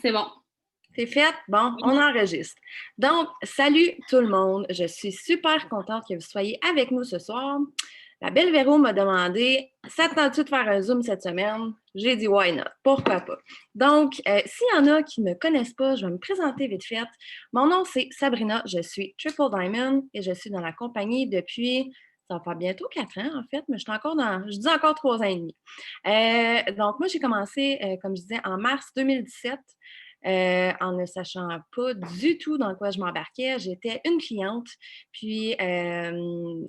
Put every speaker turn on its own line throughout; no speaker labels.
C'est bon.
C'est fait? Bon, on enregistre. Donc, salut tout le monde. Je suis super contente que vous soyez avec nous ce soir. La belle Véro m'a demandé, ça te tente-tu de faire un Zoom cette semaine? J'ai dit, why not? Pourquoi pas? Donc, s'il y en a qui ne me connaissent pas, je vais me présenter vite fait. Mon nom, c'est Sabrina. Je suis Triple Diamond et je suis dans la compagnie depuis, ça va faire bientôt 4 ans, en fait, mais je dis encore 3 ans et demi. Donc, moi, j'ai commencé, comme je disais, en mars 2017. En ne sachant pas du tout dans quoi je m'embarquais. J'étais une cliente, puis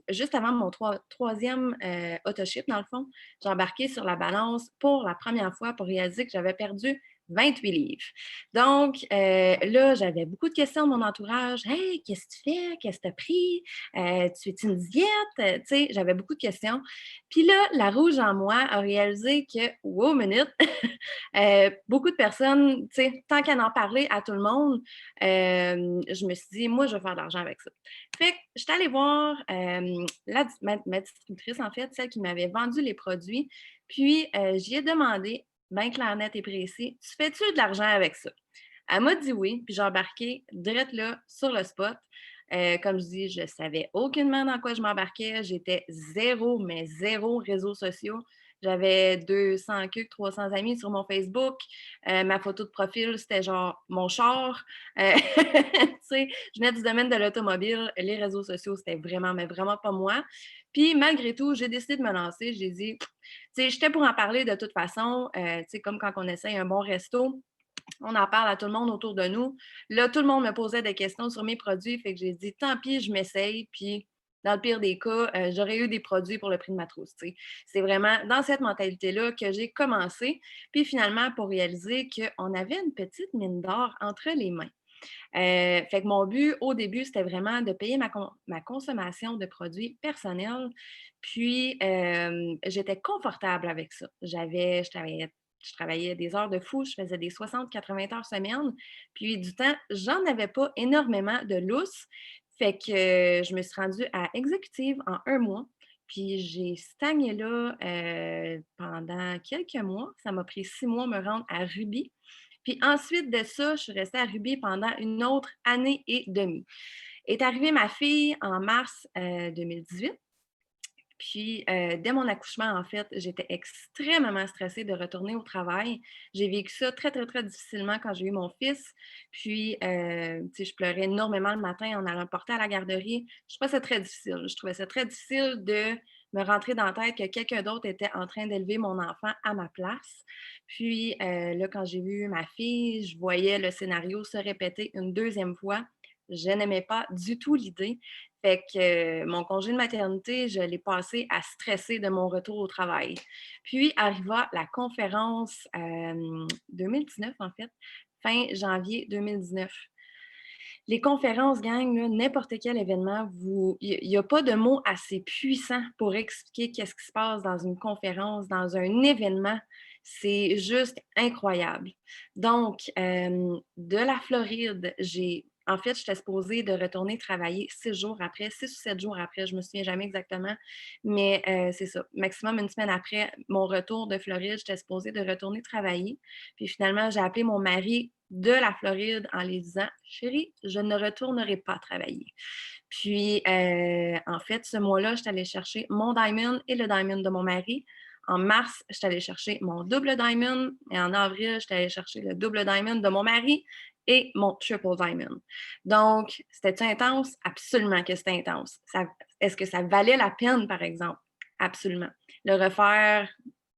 juste avant mon troisième autoship, dans le fond, j'ai embarqué sur la balance pour la première fois pour réaliser que j'avais perdu 28 livres. Donc, là, j'avais beaucoup de questions de mon entourage. Hey, qu'est-ce que tu fais? Qu'est-ce que tu as pris? Tu fais une diète? Tu sais, j'avais beaucoup de questions. Puis là, la rouge en moi a réalisé que, wow, minute, beaucoup de personnes, tu sais, tant qu'à en parler à tout le monde, je me suis dit, moi, je vais faire de l'argent avec ça. Fait que je suis allée voir ma distributrice, en fait, celle qui m'avait vendu les produits, puis j'y ai demandé, bien clair, net et précis, tu fais-tu de l'argent avec ça? Elle m'a dit oui, puis j'ai embarqué direct là sur le spot. Comme je dis, je ne savais aucunement dans quoi je m'embarquais. J'étais zéro, mais zéro réseaux sociaux. J'avais 200 300 amis sur mon Facebook. Ma photo de profil, c'était genre mon char. Tu sais, je venais du domaine de l'automobile. Les réseaux sociaux, c'était vraiment, mais vraiment pas moi. Puis malgré tout, j'ai décidé de me lancer. J'ai dit, tu sais, j'étais pour en parler de toute façon. Tu sais, comme quand on essaye un bon resto, on en parle à tout le monde autour de nous. Là, tout le monde me posait des questions sur mes produits, fait que j'ai dit tant pis, je m'essaye, puis dans le pire des cas, j'aurais eu des produits pour le prix de ma trousse. T'sais. C'est vraiment dans cette mentalité-là que j'ai commencé, puis finalement pour réaliser qu'on avait une petite mine d'or entre les mains. Fait que mon but au début, c'était vraiment de payer ma consommation de produits personnels. Puis, j'étais confortable avec ça. Je travaillais des heures de fou, je faisais des 60-80 heures semaine. Puis, du temps, j'en avais pas énormément de lousse. Fait que je me suis rendue à exécutive en 1 mois. Puis, j'ai stagné là pendant quelques mois. Ça m'a pris 6 mois de me rendre à Ruby. Puis ensuite de ça, je suis restée à Ruby pendant une autre année et demie. Est arrivée ma fille en mars 2018. Puis, dès mon accouchement, en fait, j'étais extrêmement stressée de retourner au travail. J'ai vécu ça très, très, très difficilement quand j'ai eu mon fils. Puis, tu sais, je pleurais énormément le matin en allant le porter à la garderie. Je trouvais ça très difficile. Je trouvais ça très difficile de me rentrer dans la tête que quelqu'un d'autre était en train d'élever mon enfant à ma place. Puis, là, quand j'ai vu ma fille, je voyais le scénario se répéter une deuxième fois. Je n'aimais pas du tout l'idée. Fait que mon congé de maternité, je l'ai passé à stresser de mon retour au travail. Puis arriva la conférence 2019, en fait, fin janvier 2019. Les conférences, gang, n'importe quel événement, il n'y a pas de mots assez puissants pour expliquer qu'est-ce qui se passe dans une conférence, dans un événement. C'est juste incroyable. Donc, de la Floride, en fait, j'étais supposée de retourner travailler 6 jours après, 6 ou 7 jours après, je ne me souviens jamais exactement, mais c'est ça. Maximum une semaine après mon retour de Floride, j'étais supposée de retourner travailler. Puis finalement, j'ai appelé mon mari de la Floride en lui disant chérie, je ne retournerai pas travailler. Puis, en fait, ce mois-là, je suis allée chercher mon diamond et le diamond de mon mari. En mars, je suis allée chercher mon double diamond et en avril, je suis allée chercher le double diamond de mon mari et mon triple diamond. Donc, c'était intense? Absolument que c'était intense. Est-ce que ça valait la peine, par exemple? Absolument. Le refaire,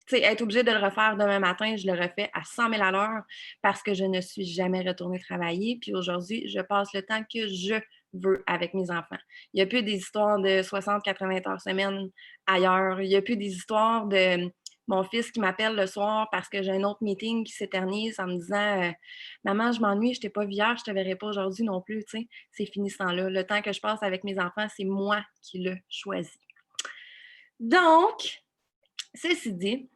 tu sais, être obligée de le refaire demain matin, je le refais à 100 000 à l'heure parce que je ne suis jamais retournée travailler. Puis aujourd'hui, je passe le temps que je veux avec mes enfants. Il n'y a plus des histoires de 60-80 heures semaine ailleurs. Il n'y a plus des histoires de mon fils qui m'appelle le soir parce que j'ai un autre meeting qui s'éternise en me disant Maman, je m'ennuie, je t'ai pas vu hier, je te verrai pas aujourd'hui non plus. Tu sais, c'est fini ce temps-là. Le temps que je passe avec mes enfants, c'est moi qui le choisis. Donc, ceci dit,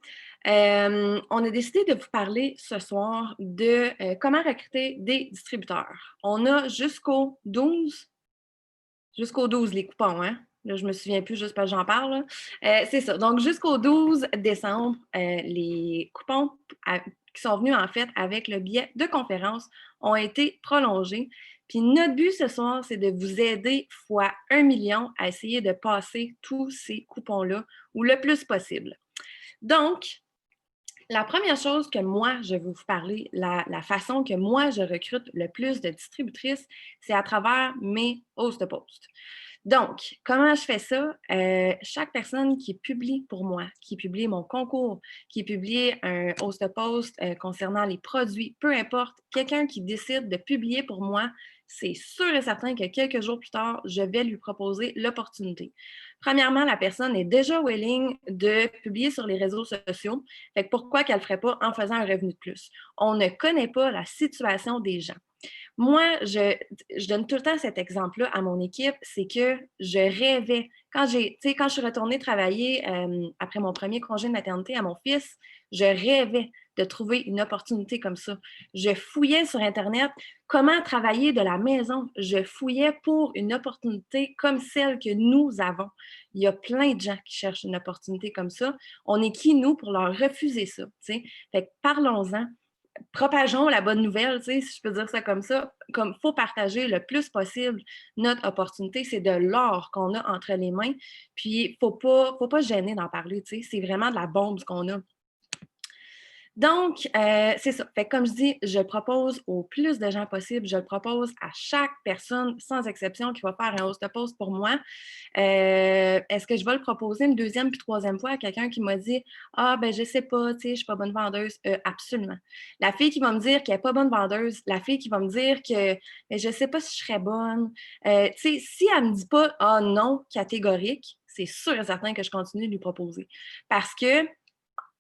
on a décidé de vous parler ce soir de comment recruter des distributeurs. On a jusqu'au 12 les coupons, hein? Là, je ne me souviens plus juste parce que j'en parle. C'est ça. Donc, jusqu'au 12 décembre, les coupons qui sont venus en fait avec le billet de conférence ont été prolongés. Puis notre but ce soir, c'est de vous aider fois 1 million à essayer de passer tous ces coupons-là ou le plus possible. Donc, la première chose que moi, je vais vous parler, la façon que moi, je recrute le plus de distributrices, c'est à travers mes host posts. Donc, comment je fais ça? Chaque personne qui publie pour moi, qui publie mon concours, qui publie un host post concernant les produits, peu importe, quelqu'un qui décide de publier pour moi, c'est sûr et certain que quelques jours plus tard, je vais lui proposer l'opportunité. Premièrement, la personne est déjà willing de publier sur les réseaux sociaux. Fait que pourquoi qu'elle ne le ferait pas en faisant un revenu de plus? On ne connaît pas la situation des gens. Moi, je donne tout le temps cet exemple-là à mon équipe, c'est que je rêvais. Quand je suis retournée travailler après mon premier congé de maternité à mon fils, je rêvais de trouver une opportunité comme ça. Je fouillais sur Internet comment travailler de la maison. Je fouillais pour une opportunité comme celle que nous avons. Il y a plein de gens qui cherchent une opportunité comme ça. On est qui, nous, pour leur refuser ça? T'sais? Fait que parlons-en. Propageons la bonne nouvelle, si je peux dire ça comme ça. Comme il faut partager le plus possible notre opportunité, c'est de l'or qu'on a entre les mains. Puis, il ne faut pas se gêner d'en parler. C'est vraiment de la bombe ce qu'on a. Donc, c'est ça. Fait que comme je dis, je le propose au plus de gens possible. Je le propose à chaque personne, sans exception, qui va faire un host post pour moi. Est-ce que je vais le proposer une deuxième puis troisième fois à quelqu'un qui m'a dit « Ah, ben je sais pas, tu sais, je suis pas bonne vendeuse. » Absolument. La fille qui va me dire qu'elle n'est pas bonne vendeuse, la fille qui va me dire que « Je sais pas si je serais bonne. » Tu sais, si elle me dit pas « Ah non » catégorique, c'est sûr et certain que je continue de lui proposer. Parce que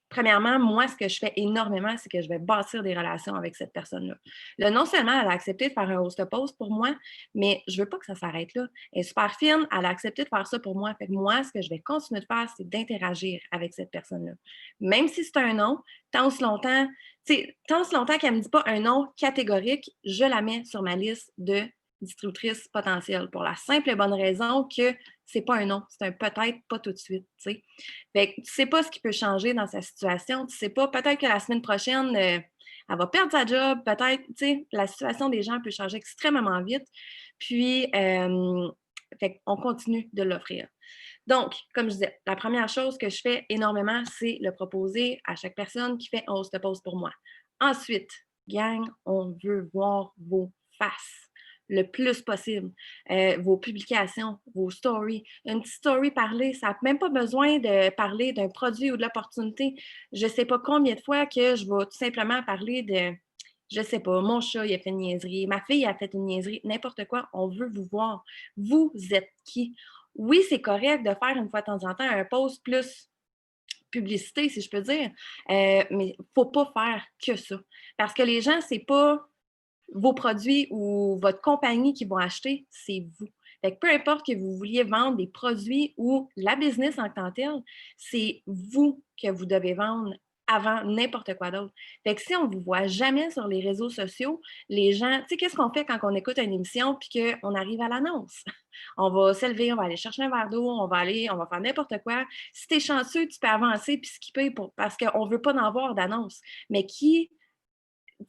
premièrement, moi, ce que je fais énormément, c'est que je vais bâtir des relations avec cette personne-là. Là, non seulement elle a accepté de faire un host post pour moi, mais je ne veux pas que ça s'arrête là. Elle est super fine, elle a accepté de faire ça pour moi. Fait que moi, ce que je vais continuer de faire, c'est d'interagir avec cette personne-là. Même si c'est un non, tant aussi longtemps qu'elle ne me dit pas un non catégorique, je la mets sur ma liste de distributrices potentielles pour la simple et bonne raison que c'est pas un non, c'est un peut-être pas tout de suite. T'sais. Fait que tu ne sais pas ce qui peut changer dans sa situation. Tu ne sais pas, peut-être que la semaine prochaine, elle va perdre sa job, peut-être, tu sais, la situation des gens peut changer extrêmement vite. Puis, fait on continue de l'offrir. Donc, comme je disais, la première chose que je fais énormément, c'est le proposer à chaque personne qui fait un host post pour moi. Ensuite, gang, on veut voir vos faces le plus possible. Vos publications, vos stories. Une petite story parlée, ça n'a même pas besoin de parler d'un produit ou de l'opportunité. Je ne sais pas combien de fois que je vais tout simplement parler de, je ne sais pas, mon chat, il a fait une niaiserie, ma fille a fait une niaiserie, n'importe quoi, on veut vous voir. Vous êtes qui? Oui, c'est correct de faire une fois de temps en temps un post plus publicité, si je peux dire, mais il ne faut pas faire que ça. Parce que les gens, ce n'est pas vos produits ou votre compagnie qui vont acheter, c'est vous. Fait que peu importe que vous vouliez vendre des produits ou la business en tant que telle, c'est vous que vous devez vendre avant n'importe quoi d'autre. Fait que si on ne vous voit jamais sur les réseaux sociaux, les gens, tu sais, qu'est-ce qu'on fait quand on écoute une émission puis qu'on arrive à l'annonce? On va se lever, on va aller chercher un verre d'eau, on va faire n'importe quoi. Si tu es chanceux, tu peux avancer puis skipper parce qu'on ne veut pas en voir d'annonce. Mais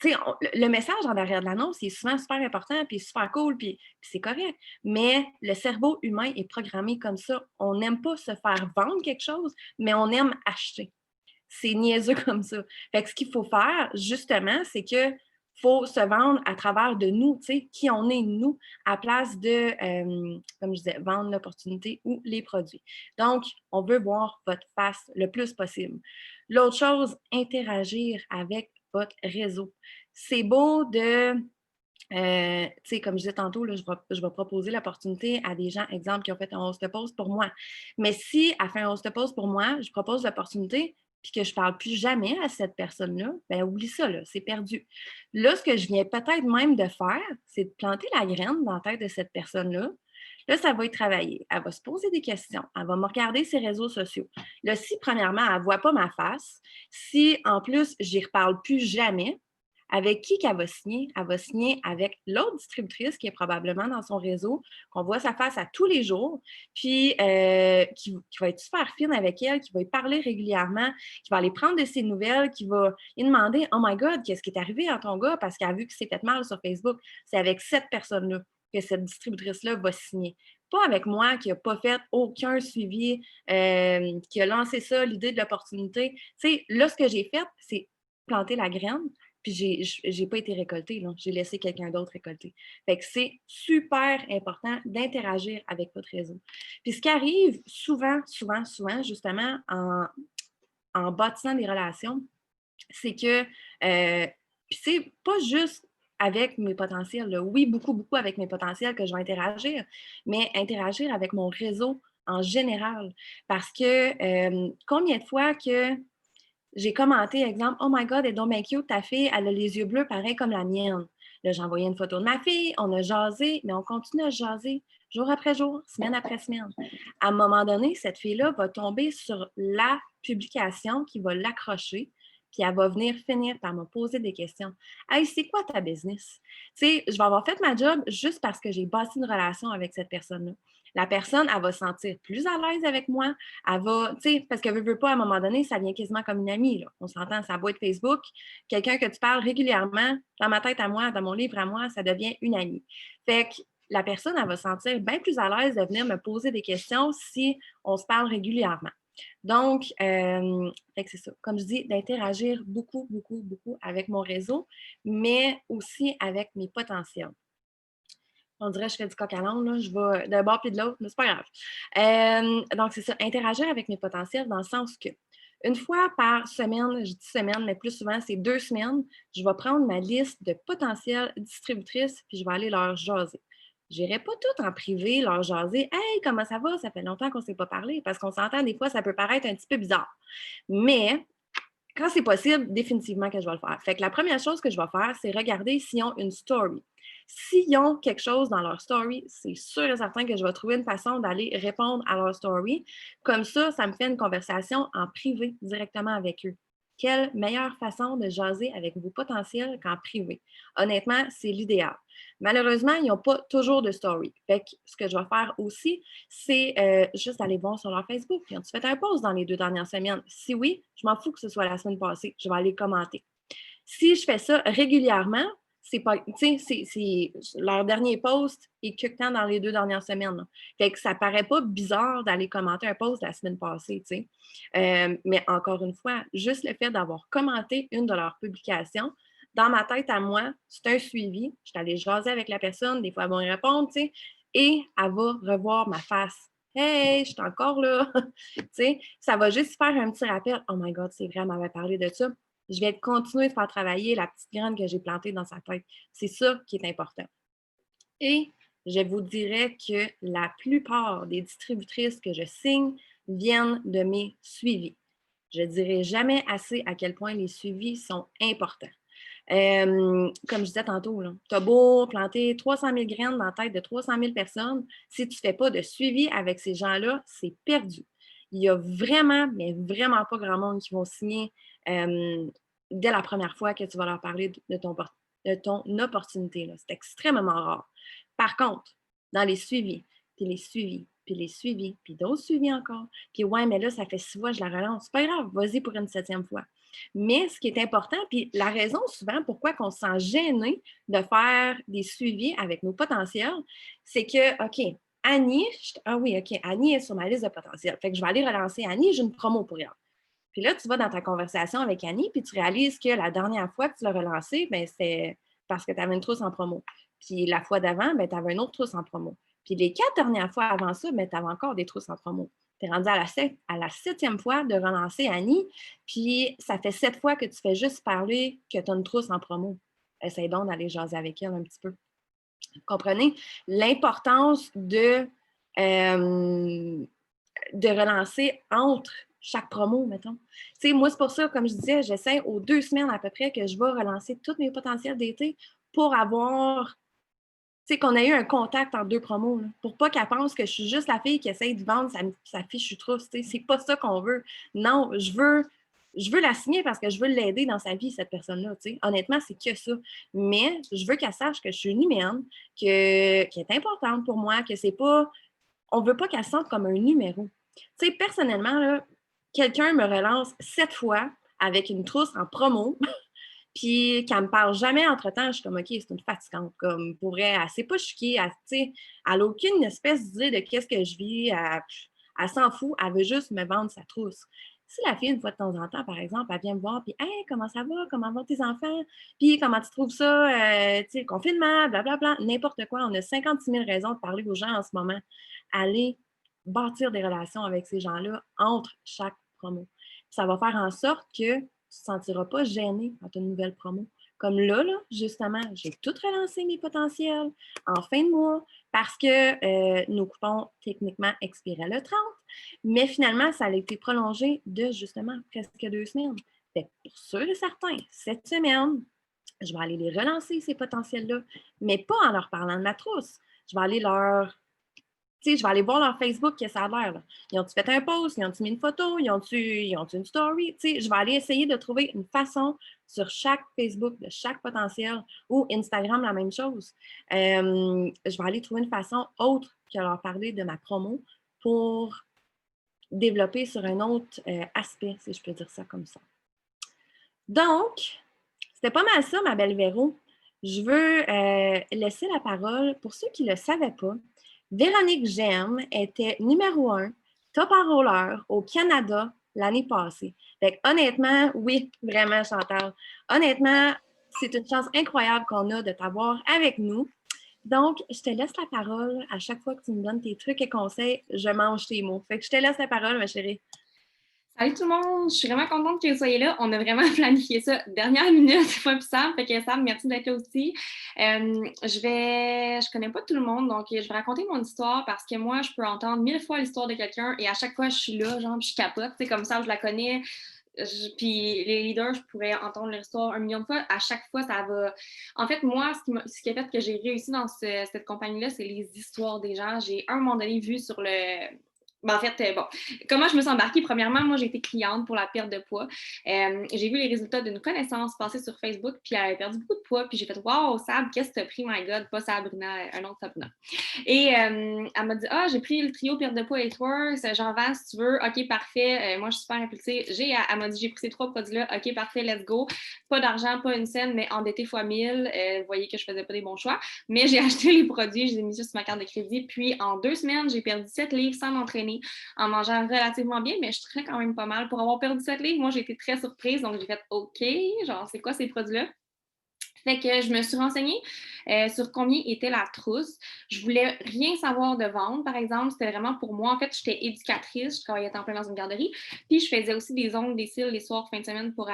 le message en arrière de l'annonce, il est souvent super important, puis super cool, puis c'est correct. Mais le cerveau humain est programmé comme ça. On n'aime pas se faire vendre quelque chose, mais on aime acheter. C'est niaiseux comme ça. Fait que ce qu'il faut faire, justement, c'est que faut se vendre à travers de nous, tu sais, qui on est nous, à place de, comme je disais, vendre l'opportunité ou les produits. Donc, on veut voir votre face le plus possible. L'autre chose, interagir avec votre réseau. C'est beau de, tu sais, comme je disais tantôt, là, je vais proposer l'opportunité à des gens, exemple, qui ont fait un host post pour moi. Mais si elle fait un host post pour moi, je propose l'opportunité, puis que je ne parle plus jamais à cette personne-là, ben oublie ça, là, c'est perdu. Là, ce que je viens peut-être même de faire, c'est de planter la graine dans la tête de cette personne-là. Là, ça va y travailler. Elle va se poser des questions. Elle va me regarder ses réseaux sociaux. Là, si, premièrement, elle ne voit pas ma face, si, en plus, j'y reparle plus jamais, Avec qui qu'elle va signer? Elle va signer avec l'autre distributrice qui est probablement dans son réseau, qu'on voit sa face à tous les jours, puis qui va être super fine avec elle, qui va y parler régulièrement, qui va aller prendre de ses nouvelles, qui va lui demander Oh my God, qu'est-ce qui est arrivé à ton gars parce qu'elle a vu que c'est fait mal sur Facebook. C'est avec cette personne-là que cette distributrice-là va signer. Pas avec moi qui n'a pas fait aucun suivi, qui a lancé ça, l'idée de l'opportunité. Tu sais, là, ce que j'ai fait, c'est planter la graine, puis j'ai pas été récoltée, là. J'ai laissé quelqu'un d'autre récolter. Fait que c'est super important d'interagir avec votre réseau. Puis ce qui arrive souvent, souvent, souvent, justement, en bâtissant des relations, c'est que, puis c'est pas juste avec mes potentiels, là. Oui, beaucoup, beaucoup avec mes potentiels que je vais interagir, mais interagir avec mon réseau en général. Parce que combien de fois que j'ai commenté, exemple, Oh my God, elle est donc bien cute, ta fille, elle a les yeux bleus pareil comme la mienne. Là, j'ai envoyé une photo de ma fille, on a jasé, mais on continue à jaser jour après jour, semaine après semaine. À un moment donné, cette fille-là va tomber sur la publication qui va l'accrocher, puis elle va venir finir par me poser des questions. Hey, c'est quoi ta business? Tu sais, je vais avoir fait ma job juste parce que j'ai bâti une relation avec cette personne-là. La personne, elle va se sentir plus à l'aise avec moi, elle va, tu sais, parce que veut pas, à un moment donné, ça devient quasiment comme une amie, là. On s'entend, ça va être Facebook. Quelqu'un que tu parles régulièrement, dans ma tête à moi, dans mon livre à moi, ça devient une amie. Fait que la personne, elle va se sentir bien plus à l'aise de venir me poser des questions si on se parle régulièrement. Donc, fait que c'est ça. Comme je dis, d'interagir beaucoup, beaucoup, beaucoup avec mon réseau, mais aussi avec mes potentiels. On dirait que je fais du coq à l'âne, là. Je vais d'un bord puis de l'autre, mais c'est pas grave. Donc, c'est ça, interagir avec mes potentiels dans le sens que une fois par semaine, je dis semaine, mais plus souvent, c'est 2 semaines, je vais prendre ma liste de potentielles distributrices puis je vais aller leur jaser. Je n'irai pas tout en privé, leur jaser. Hey, comment ça va? Ça fait longtemps qu'on ne s'est pas parlé. Parce qu'on s'entend, des fois, ça peut paraître un petit peu bizarre. Mais quand c'est possible, définitivement que je vais le faire. Fait que la première chose que je vais faire, c'est regarder s'ils ont une story. S'ils ont quelque chose dans leur story, c'est sûr et certain que je vais trouver une façon d'aller répondre à leur story. Comme ça me fait une conversation en privé directement avec eux. Quelle meilleure façon de jaser avec vos potentiels qu'en privé? Honnêtement, c'est l'idéal. Malheureusement, ils n'ont pas toujours de story. Fait que ce que je vais faire aussi, c'est juste aller voir sur leur Facebook. Puis, ont-ils fait un post dans les 2 dernières semaines? Si oui, je m'en fous que ce soit la semaine passée. Je vais aller commenter. Si je fais ça régulièrement, c'est pas, tu sais, c'est leur dernier post est que temps dans les 2 dernières semaines, là. Fait que ça paraît pas bizarre d'aller commenter un post la semaine passée, tu sais. Mais encore une fois, juste le fait d'avoir commenté une de leurs publications, dans ma tête à moi, c'est un suivi. Je suis allée jaser avec la personne, des fois, elle va me répondre, tu sais, et elle va revoir ma face. Hey, je suis encore là. Tu sais, ça va juste faire un petit rappel. Oh my God, c'est vrai, elle m'avait parlé de ça. Je vais continuer de faire travailler la petite graine que j'ai plantée dans sa tête. C'est ça qui est important. Et je vous dirais que la plupart des distributrices que je signe viennent de mes suivis. Je ne dirai jamais assez à quel point les suivis sont importants. Comme je disais tantôt, tu as beau planter 300 000 graines dans la tête de 300 000 personnes, si tu ne fais pas de suivi avec ces gens-là, c'est perdu. Il y a vraiment, mais vraiment pas grand monde qui vont signer dès la première fois que tu vas leur parler de ton opportunité. C'est extrêmement rare. Par contre, dans les suivis, puis les suivis, puis les suivis, puis d'autres suivis encore, puis ouais, mais là, ça fait 6 fois, je la relance. C'est pas grave, vas-y pour une 7e fois. Mais ce qui est important, puis la raison souvent pourquoi on se sent gêné de faire des suivis avec nos potentiels, c'est que, OK, Annie, ah oui, OK, Annie est sur ma liste de potentiels. Fait que je vais aller relancer Annie, j'ai une promo pour elle. Puis là, tu vas dans ta conversation avec Annie, puis tu réalises que la dernière fois que tu l'as relancée, ben, c'est parce que tu avais une trousse en promo. Puis la fois d'avant, ben, tu avais une autre trousse en promo. Puis les 4 dernières fois avant ça, ben, tu avais encore des trousses en promo. Tu es rendu à la 7e fois de relancer Annie, puis ça fait 7 fois que tu fais juste parler que tu as une trousse en promo. Essaye donc d'aller jaser avec elle un petit peu. Vous comprenez l'importance de relancer entre chaque promo, mettons. Tu sais, moi, c'est pour ça, comme je disais, j'essaie aux 2 semaines à peu près que je vais relancer tous mes potentiels d'été pour avoir, tu sais, qu'on ait eu un contact en 2 promos, là, pour pas qu'elle pense que je suis juste la fille qui essaie de vendre sa fiche trousse. Tu sais, c'est pas ça qu'on veut. Non, je veux je veux la signer parce que je veux l'aider dans sa vie, cette personne-là, tu sais. Honnêtement, c'est que ça. Mais je veux qu'elle sache que je suis une humaine, qu'elle est importante pour moi, que c'est pas... On veut pas qu'elle se sente comme un numéro. Tu sais, personnellement, là, quelqu'un me relance 7 fois avec une trousse en promo, puis qu'elle me parle jamais entre-temps, je suis comme, OK, c'est une fatigante. Comme, pour vrai, elle sait pas chiquer, tu sais, elle a aucune espèce d'idée de qu'est-ce que je vis, elle s'en fout, elle veut juste me vendre sa trousse. Si la fille, une fois de temps en temps, par exemple, elle vient me voir, puis, hey, comment ça va? Comment vont tes enfants? Puis, comment tu trouves ça? Tu sais, le confinement, blablabla, n'importe quoi. On a 56 000 raisons de parler aux gens en ce moment. Aller bâtir des relations avec ces gens-là entre chaque promo. Ça va faire en sorte que tu ne te sentiras pas gêné quand tu as une nouvelle promo. Comme là, justement, j'ai tout relancé mes potentiels en fin de mois parce que nos coupons techniquement expiraient le 30, mais finalement, ça a été prolongé de justement presque 2 semaines. Fait que pour sûr et certain, cette semaine, je vais aller les relancer, ces potentiels-là, mais pas en leur parlant de ma trousse. Je vais aller leur je vais aller voir leur Facebook que ça a l'air. Ils ont-tu fait un post? Ils ont-tu mis une photo? Ils ont-tu une story? Je vais aller essayer de trouver une façon sur chaque Facebook de chaque potentiel ou Instagram, la même chose. Je vais aller trouver une façon autre que leur parler de ma promo pour développer sur un autre aspect, si je peux dire ça comme ça. Donc, c'était pas mal ça, ma belle Véro. Je veux laisser la parole pour ceux qui ne le savaient pas. Véronique Gemme était numéro 1 top enrolleur au Canada l'année passée. Fait que, honnêtement, oui, vraiment, Chantal. Honnêtement, c'est une chance incroyable qu'on a de t'avoir avec nous. Donc, je te laisse la parole. À chaque fois que tu me donnes tes trucs et conseils, je mange tes mots. Fait que je te laisse la parole, ma chérie.
Salut tout le monde, je suis vraiment contente que vous soyez là. On a vraiment planifié ça dernière minute, c'est pas plus Sam. Fait que Sam, merci d'être là aussi. Je connais pas tout le monde, donc je vais raconter mon histoire parce que moi, je peux entendre 1000 fois l'histoire de quelqu'un et à chaque fois, je suis là, genre, je capote. Tu sais, comme ça, je la connais. Puis les leaders, je pourrais entendre leur histoire 1 million de fois. À chaque fois, ça va. En fait, moi, ce qui a fait que j'ai réussi dans cette compagnie-là, c'est les histoires des gens. J'ai un moment donné vu sur le. Ben, en fait, bon, comment je me suis embarquée? Premièrement, moi, j'ai été cliente pour la perte de poids. J'ai vu les résultats d'une connaissance passer sur Facebook, puis elle avait perdu beaucoup de poids, puis j'ai fait Wow, Sab, qu'est-ce que t'as pris, my God? Pas Sabrina, un autre Sabrina. Et elle m'a dit Ah, j'ai pris le trio perte de poids et Tours, j'en vends si tu veux. OK, parfait. Moi, je suis super impulsée. Elle m'a dit J'ai pris ces 3 produits-là. OK, parfait, let's go. Pas d'argent, pas une scène, mais endetté fois 1000. Vous voyez que je faisais pas des bons choix. Mais j'ai acheté les produits, je les ai mis sur ma carte de crédit. Puis en 2 semaines, j'ai perdu 7 livres sans m'entraîner, en mangeant relativement bien, mais je traînais quand même pas mal. Pour avoir perdu 7 livres, moi, j'ai été très surprise. Donc, j'ai fait OK, genre, c'est quoi ces produits-là? Fait que je me suis renseignée sur combien était la trousse. Je voulais rien savoir de vendre, par exemple. C'était vraiment pour moi. En fait, j'étais éducatrice. Je travaillais à temps plein dans une garderie. Puis, je faisais aussi des ongles, des cils les soirs, fin de semaine pour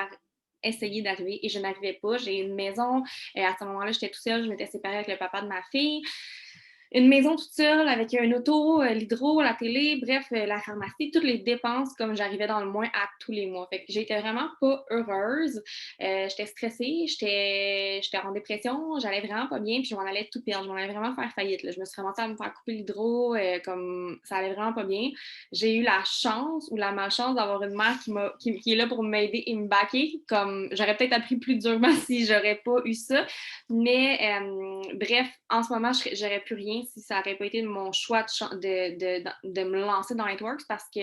essayer d'arriver. Et je n'arrivais pas. J'ai une maison. À ce moment-là, j'étais toute seule. Je m'étais séparée avec le papa de ma fille. Une maison toute seule avec un auto, l'hydro, la télé, bref, la pharmacie, toutes les dépenses comme j'arrivais dans le moins à tous les mois. Fait que j'étais vraiment pas heureuse. J'étais stressée, j'étais en dépression, j'allais vraiment pas bien, puis je m'en allais tout perdre. Je m'en allais vraiment faire faillite. Là. Je me suis ramassée à me faire couper l'hydro, comme ça allait vraiment pas bien. J'ai eu la chance ou la malchance d'avoir une mère qui est là pour m'aider et me backer. Comme j'aurais peut-être appris plus durement si j'aurais pas eu ça. Mais bref, en ce moment, j'aurais plus rien si ça n'aurait pas été mon choix de me lancer dans Lightworks parce que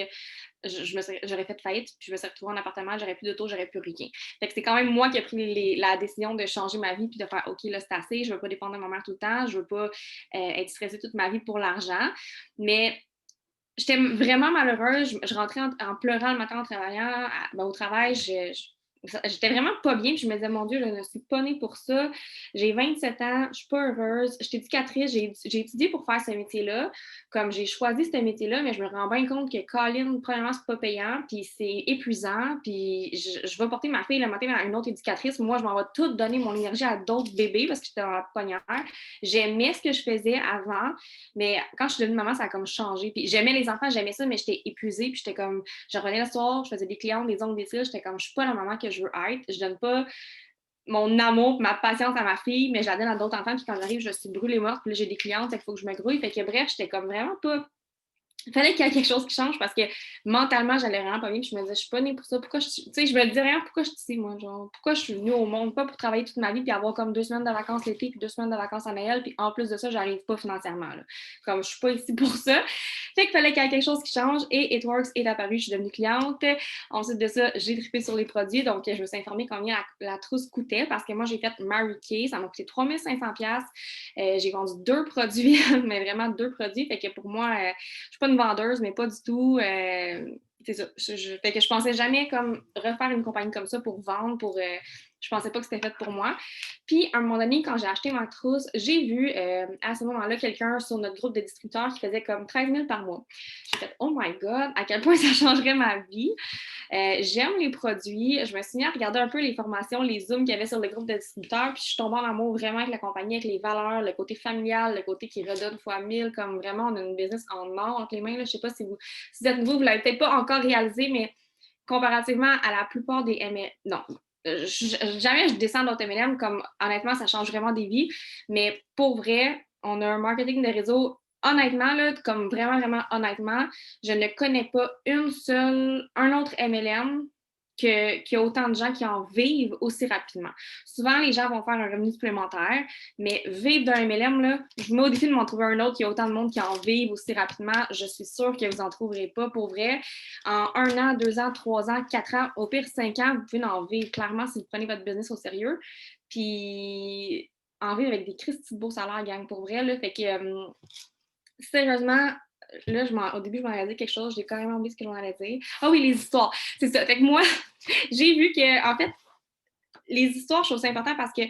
j'aurais fait faillite, puis je me serais retrouvée en appartement, j'aurais plus d'auto, j'aurais plus rien. Fait que c'est quand même moi qui ai pris la décision de changer ma vie puis de faire OK, là, c'est assez, je veux pas dépendre de ma mère tout le temps, je veux pas être stressée toute ma vie pour l'argent. Mais j'étais vraiment malheureuse. Je rentrais en pleurant le matin en travaillant. Au travail, j'étais vraiment pas bien. Puis je me disais, mon Dieu, je ne suis pas née pour ça. J'ai 27 ans, je suis pas heureuse. Je suis éducatrice, j'ai étudié pour faire ce métier-là. Comme j'ai choisi ce métier-là, mais je me rends bien compte que Colin, premièrement, c'est pas payant, puis c'est épuisant. Puis je vais porter ma fille le matin à une autre éducatrice. Moi, je m'en vais tout donner mon énergie à d'autres bébés parce que j'étais dans la pouponnière. J'aimais ce que je faisais avant, mais quand je suis devenue maman, ça a comme changé. Puis j'aimais les enfants, j'aimais ça, mais j'étais épuisée. Puis j'étais comme, je revenais le soir, je faisais des clientes, des ongles, des cils. J'étais comme, je suis pas la maman que je veux être. Je donne pas mon amour, ma patience à ma fille, mais je la donne à d'autres enfants. Puis quand j'arrive, je suis brûlée morte. Puis là, j'ai des clientes, il faut que je me grouille. Fait que bref, j'étais comme vraiment pas il fallait qu'il y ait quelque chose qui change parce que mentalement, j'allais vraiment pas bien. Puis je me disais, je suis pas née pour ça. Pourquoi je me disais rien, pourquoi je suis ici, moi? Genre, pourquoi je suis venue au monde? Pas pour travailler toute ma vie puis avoir comme 2 semaines de vacances l'été puis 2 semaines de vacances à Noël. Puis en plus de ça, j'arrive pas financièrement. Là. Comme je suis pas ici pour ça. Fait qu'il fallait qu'il y ait quelque chose qui change et It Works est apparu. Je suis devenue cliente. Ensuite de ça, j'ai trippé sur les produits. Donc, je me suis informée combien la trousse coûtait parce que moi, j'ai fait Mary Kay. Ça m'a coûté 3500$. J'ai vendu 2 produits, mais vraiment 2 produits. Fait que pour moi, je suis pas une vendeuse, mais pas du tout. C'est ça. Fait que je pensais jamais comme refaire une compagnie comme ça pour vendre, je pensais pas que c'était fait pour moi. Puis, à un moment donné, quand j'ai acheté ma trousse, j'ai vu à ce moment-là quelqu'un sur notre groupe de distributeurs qui faisait comme 13 000 par mois. J'ai fait « Oh my God! À quel point ça changerait ma vie! » J'aime les produits. Je me suis mis à regarder un peu les formations, les Zooms qu'il y avait sur le groupe de distributeurs, puis je suis tombée en amour vraiment avec la compagnie, avec les valeurs, le côté familial, le côté qui redonne fois 1000, comme vraiment, on a une business en or entre les mains. Là. Je sais pas si vous êtes nouveau, vous l'avez peut-être pas encore réalisé, mais comparativement à la plupart des MLM, non. Jamais je descends d'autres MLM, comme honnêtement, ça change vraiment des vies, mais pour vrai, on a un marketing de réseau honnêtement, là, comme vraiment, vraiment honnêtement, je ne connais pas un autre MLM qui a autant de gens qui en vivent aussi rapidement. Souvent, les gens vont faire un revenu supplémentaire, mais vivre d'un MLM, là, je vous mets au défi de m'en trouver un autre qui a autant de monde qui en vivent aussi rapidement. Je suis sûre que vous n'en trouverez pas pour vrai. En 1 an, 2 ans, 3 ans, 4 ans, au pire 5 ans, vous pouvez en vivre clairement si vous prenez votre business au sérieux. Puis en vivre avec des Christy de beaux salaires, gang, pour vrai. Là, fait que sérieusement, là, au début, je m'en allais dire quelque chose, j'ai carrément oublié ce que je m'en allais dire. Ah oui, les histoires. C'est ça. Fait que moi, j'ai vu que, en fait, les histoires, je trouve ça important parce que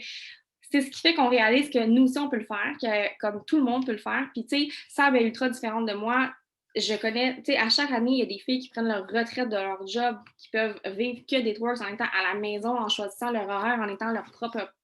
c'est ce qui fait qu'on réalise que nous aussi, on peut le faire, que comme tout le monde peut le faire. Puis, tu sais, Sab est ultra différente de moi. Je connais, tu sais, à chaque année, il y a des filles qui prennent leur retraite de leur job, qui peuvent vivre que des works en étant à la maison, en choisissant leur horaire, en étant leur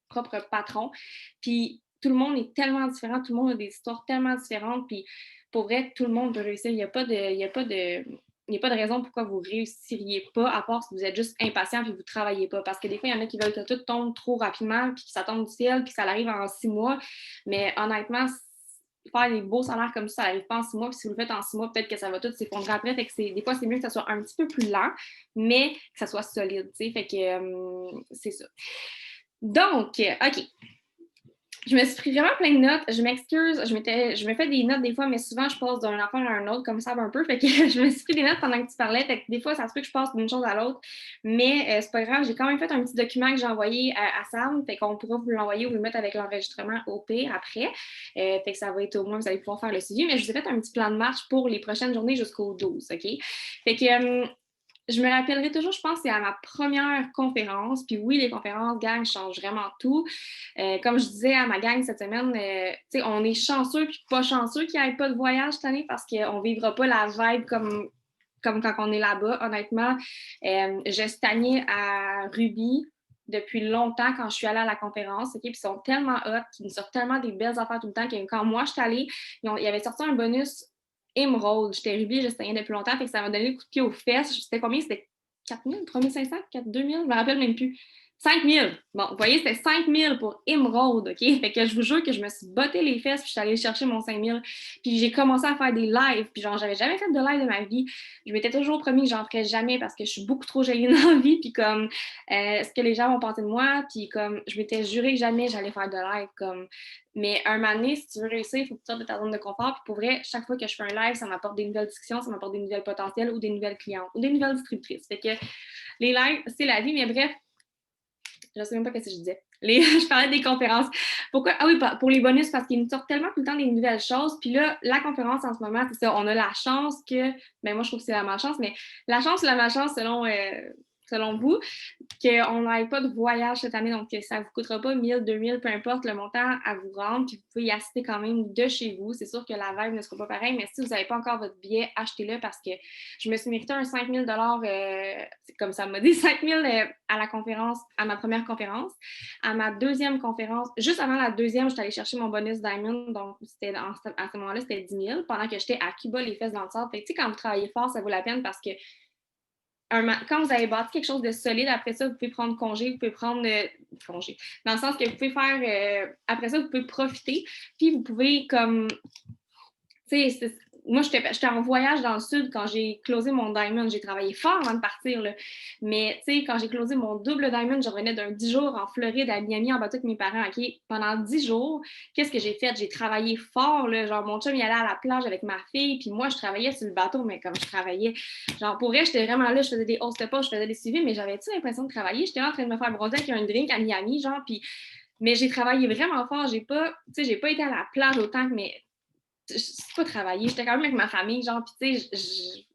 propre patron. Puis, tout le monde est tellement différent, tout le monde a des histoires tellement différentes. Puis, pour vrai, tout le monde peut réussir. Il n'y a pas de raison pourquoi vous ne réussiriez pas, à part si vous êtes juste impatient et vous ne travaillez pas. Parce que des fois, il y en a qui veulent que tout tombe trop rapidement, puis que ça tombe du ciel, puis que ça arrive en 6 mois. Mais honnêtement, faire des beaux salaires comme ça n'arrive pas en 6 mois. Puis si vous le faites en 6 mois, peut-être que ça va tout s'effondrer après. Fait que des fois, c'est mieux que ça soit un petit peu plus lent, mais que ça soit solide. T'sais. Fait que c'est ça. Donc, OK. Je me suis pris vraiment plein de notes. Je m'excuse. Je me fais des notes des fois, mais souvent, je passe d'un affaire à un autre comme ça un peu. Fait que je me suis pris des notes pendant que tu parlais. Fait que des fois, ça se peut que je passe d'une chose à l'autre. Mais c'est pas grave. J'ai quand même fait un petit document que j'ai envoyé à Sam. Fait qu'on pourra vous l'envoyer ou vous le mettre avec l'enregistrement au pire après. Fait que ça va être au moins, vous allez pouvoir faire le suivi. Mais je vous ai fait un petit plan de marche pour les prochaines journées jusqu'au 12. OK? Fait que je me rappellerai toujours, je pense, c'est à ma première conférence. Puis oui, les conférences, gang, changent vraiment tout. Comme je disais à ma gang cette semaine, on est chanceux puis pas chanceux qu'il n'y ait pas de voyage cette année parce qu'on ne vivra pas la vibe comme quand on est là-bas, honnêtement. Je stagnais à Ruby depuis longtemps quand je suis allée à la conférence. Okay? Puis ils sont tellement hot, ils nous sortent tellement des belles affaires tout le temps que quand moi, je suis allée, ils avaient sorti un bonus Emerald. J'étais Ruby, je saignais depuis longtemps, fait que ça m'a donné le coup de pied aux fesses. C'était combien? C'était 4 000, 3 500, 2 000? Je me rappelle même plus. 5 000. Bon, vous voyez, c'était 5 000 pour Emerald, OK? Fait que je vous jure que je me suis botté les fesses, puis je suis allée chercher mon 5 000. Puis j'ai commencé à faire des lives, puis genre, j'avais jamais fait de live de ma vie. Je m'étais toujours promis que j'en ferais jamais parce que je suis beaucoup trop gênée dans la vie, puis comme, ce que les gens vont penser de moi, puis comme, je m'étais juré que jamais j'allais faire de live, comme, mais un moment donné, si tu veux réussir, il faut que tu sortes de ta zone de confort. Puis pour vrai, chaque fois que je fais un live, ça m'apporte des nouvelles discussions, ça m'apporte des nouvelles potentielles ou des nouvelles clientes ou des nouvelles distributrices. Fait que les lives, c'est la vie. Mais bref, je ne sais même pas ce que je disais. Je parlais des conférences. Pourquoi? Ah oui, pour les bonus, parce qu'ils me sortent tellement tout le temps des nouvelles choses. Puis là, la conférence en ce moment, c'est ça. On a la chance que, ben moi, je trouve que c'est la malchance, mais la chance ou la malchance selon vous, qu'on n'aille pas de voyage cette année, donc ça ne vous coûtera pas 1 000, 2 000, peu importe le montant à vous rendre, puis vous pouvez y assister quand même de chez vous. C'est sûr que la vibe ne sera pas pareille, mais si vous n'avez pas encore votre billet, achetez-le parce que je me suis mérité un 5 000 c'est comme ça m'a dit, 5 000 à la conférence, à ma première conférence. À ma deuxième conférence, juste avant la deuxième, j'étais allée chercher mon bonus Diamond, donc à ce moment-là, c'était 10 000, pendant que j'étais à Cuba, les fesses dans le sable. Fait que, tu sais, quand vous travaillez fort, ça vaut la peine parce que quand vous avez bâti quelque chose de solide, après ça, vous pouvez prendre congé, vous pouvez prendre congé. Dans le sens que vous pouvez faire, après ça, vous pouvez profiter, puis vous pouvez comme, tu sais, moi, j'étais en voyage dans le sud quand j'ai closé mon diamond. J'ai travaillé fort avant de partir, là. Mais, tu sais, quand j'ai closé mon double diamond, je revenais d'un 10 jours en Floride à Miami en bateau avec mes parents, OK? Pendant 10 jours, qu'est-ce que j'ai fait? J'ai travaillé fort, là. Genre, mon chum, il allait à la plage avec ma fille, puis moi, je travaillais sur le bateau, mais comme je travaillais, genre, pour vrai, j'étais vraiment là, je faisais des hauts pas, je faisais des suivis, mais j'avais-tu l'impression de travailler? J'étais là en train de me faire bronzer avec un drink à Miami, genre, puis... Mais j'ai travaillé vraiment fort. J'ai pas été à la plage autant que mes c'est pas travailler, j'étais quand même avec ma famille, genre, puis tu sais,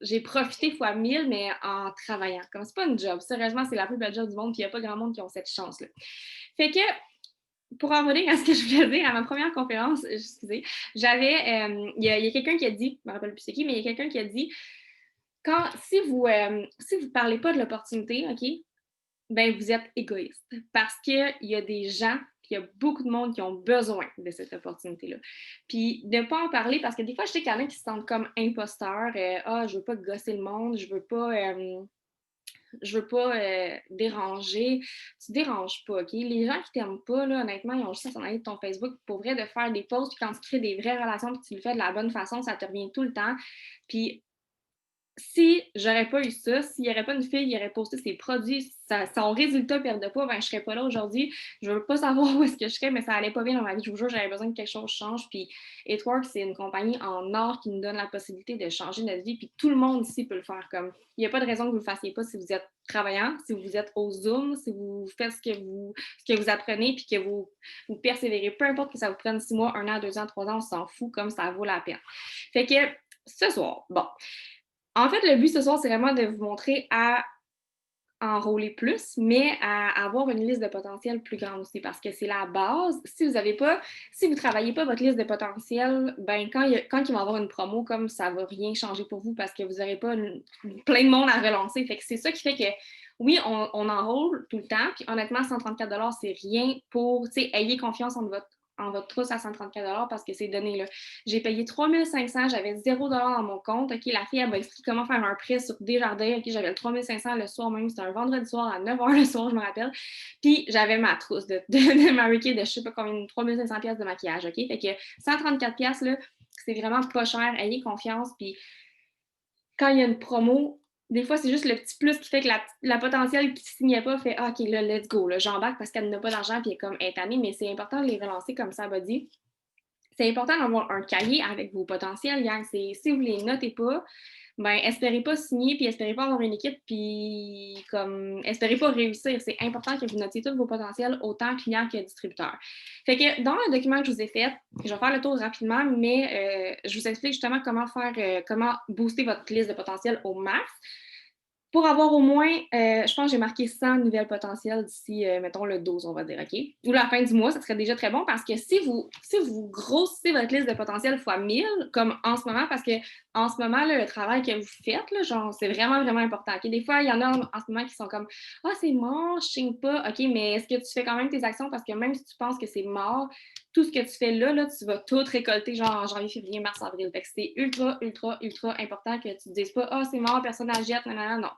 j'ai profité fois 1000, mais en travaillant. Comme c'est pas une job, sérieusement, c'est la plus belle job du monde, puis il n'y a pas grand monde qui ont cette chance-là. Fait que, pour en revenir à ce que je voulais dire, à ma première conférence, excusez, il y a quelqu'un qui a dit, je me rappelle plus c'est qui, mais il y a quelqu'un qui a dit, si vous parlez pas de l'opportunité, OK, ben vous êtes égoïste. Parce qu'il y a des gens, puis il y a beaucoup de monde qui ont besoin de cette opportunité-là. Puis de ne pas en parler, parce que des fois, je sais qu'il y en a qui se sentent comme imposteurs. Je veux pas gosser le monde, je veux pas déranger. Tu déranges pas, OK? Les gens qui t'aiment pas, là, honnêtement, ils ont juste à s'en aller de ton Facebook pour vrai de faire des posts, puis quand tu crées des vraies relations, puis tu le fais de la bonne façon, ça te revient tout le temps. Puis si j'aurais pas eu ça, s'il n'y aurait pas une fille qui aurait posté ses produits, son résultat perte de poids, ben je serais pas là aujourd'hui. Je veux pas savoir où est-ce que je serais, mais ça allait pas bien dans ma vie. Je vous jure, j'avais besoin que quelque chose change. Puis Eatwork, c'est une compagnie en or qui nous donne la possibilité de changer notre vie. Puis tout le monde ici peut le faire. Comme il n'y a pas de raison que vous le fassiez pas si vous êtes travaillant, si vous êtes au Zoom, si vous faites ce que vous apprenez, puis que vous persévérez. Peu importe que ça vous prenne 6 mois, 1 an, 2 ans, 3 ans, on s'en fout, comme ça vaut la peine. Fait que ce soir, bon. En fait, le but ce soir, c'est vraiment de vous montrer à enrôler plus, mais à avoir une liste de potentiel plus grande aussi, parce que c'est la base. Si vous ne travaillez pas votre liste de potentiel, ben quand il va y avoir une promo, comme ça va rien changer pour vous parce que vous n'aurez pas plein de monde à relancer. Fait que c'est ça qui fait que oui, on enrôle tout le temps, puis honnêtement, 134 $, c'est rien pour, tu sais, ayez confiance en votre trousse à 134 $ parce que c'est donné là. J'ai payé 3500, j'avais 0 $ dans mon compte. OK, la fille, elle m'a expliqué comment faire un prêt sur Desjardins. OK, j'avais le 3500 le soir même. C'était un vendredi soir à 9 h le soir, je me rappelle. Puis j'avais ma trousse de Mary Kay de je sais pas combien, 3500 pièces de maquillage. OK, fait que 134 pièces là, c'est vraiment pas cher. Ayez confiance. Puis quand il y a une promo, des fois, c'est juste le petit plus qui fait que la potentielle qui ne signait pas fait OK, là, let's go, là, j'embarque parce qu'elle n'a pas d'argent puis elle est comme étannée, mais c'est important de les relancer comme ça, Body. C'est important d'avoir un cahier avec vos potentiels, gang. Si vous ne les notez pas, ben espérez pas signer, puis espérez pas avoir une équipe, puis comme espérez pas réussir. C'est important que vous notiez tous vos potentiels, autant clients que distributeurs. Fait que dans le document que je vous ai fait, je vais faire le tour rapidement, mais je vous explique justement comment booster votre liste de potentiel au max. Pour avoir au moins, je pense que j'ai marqué 100 nouvelles potentielles d'ici, mettons, le 12, on va dire, OK? Ou la fin du mois, ça serait déjà très bon parce que si vous grossissez votre liste de potentiel fois 1000, comme en ce moment, parce que en ce moment, là, le travail que vous faites, là, genre, c'est vraiment, vraiment important. OK? Des fois, il y en a en ce moment qui sont comme ah, c'est mort, je signe pas. OK, mais est-ce que tu fais quand même tes actions? Parce que même si tu penses que c'est mort, tout ce que tu fais là, tu vas tout récolter genre en janvier, février, mars, avril. Fait que c'est ultra, ultra, ultra important que tu te dises pas ah, c'est mort, personne n'achète, non.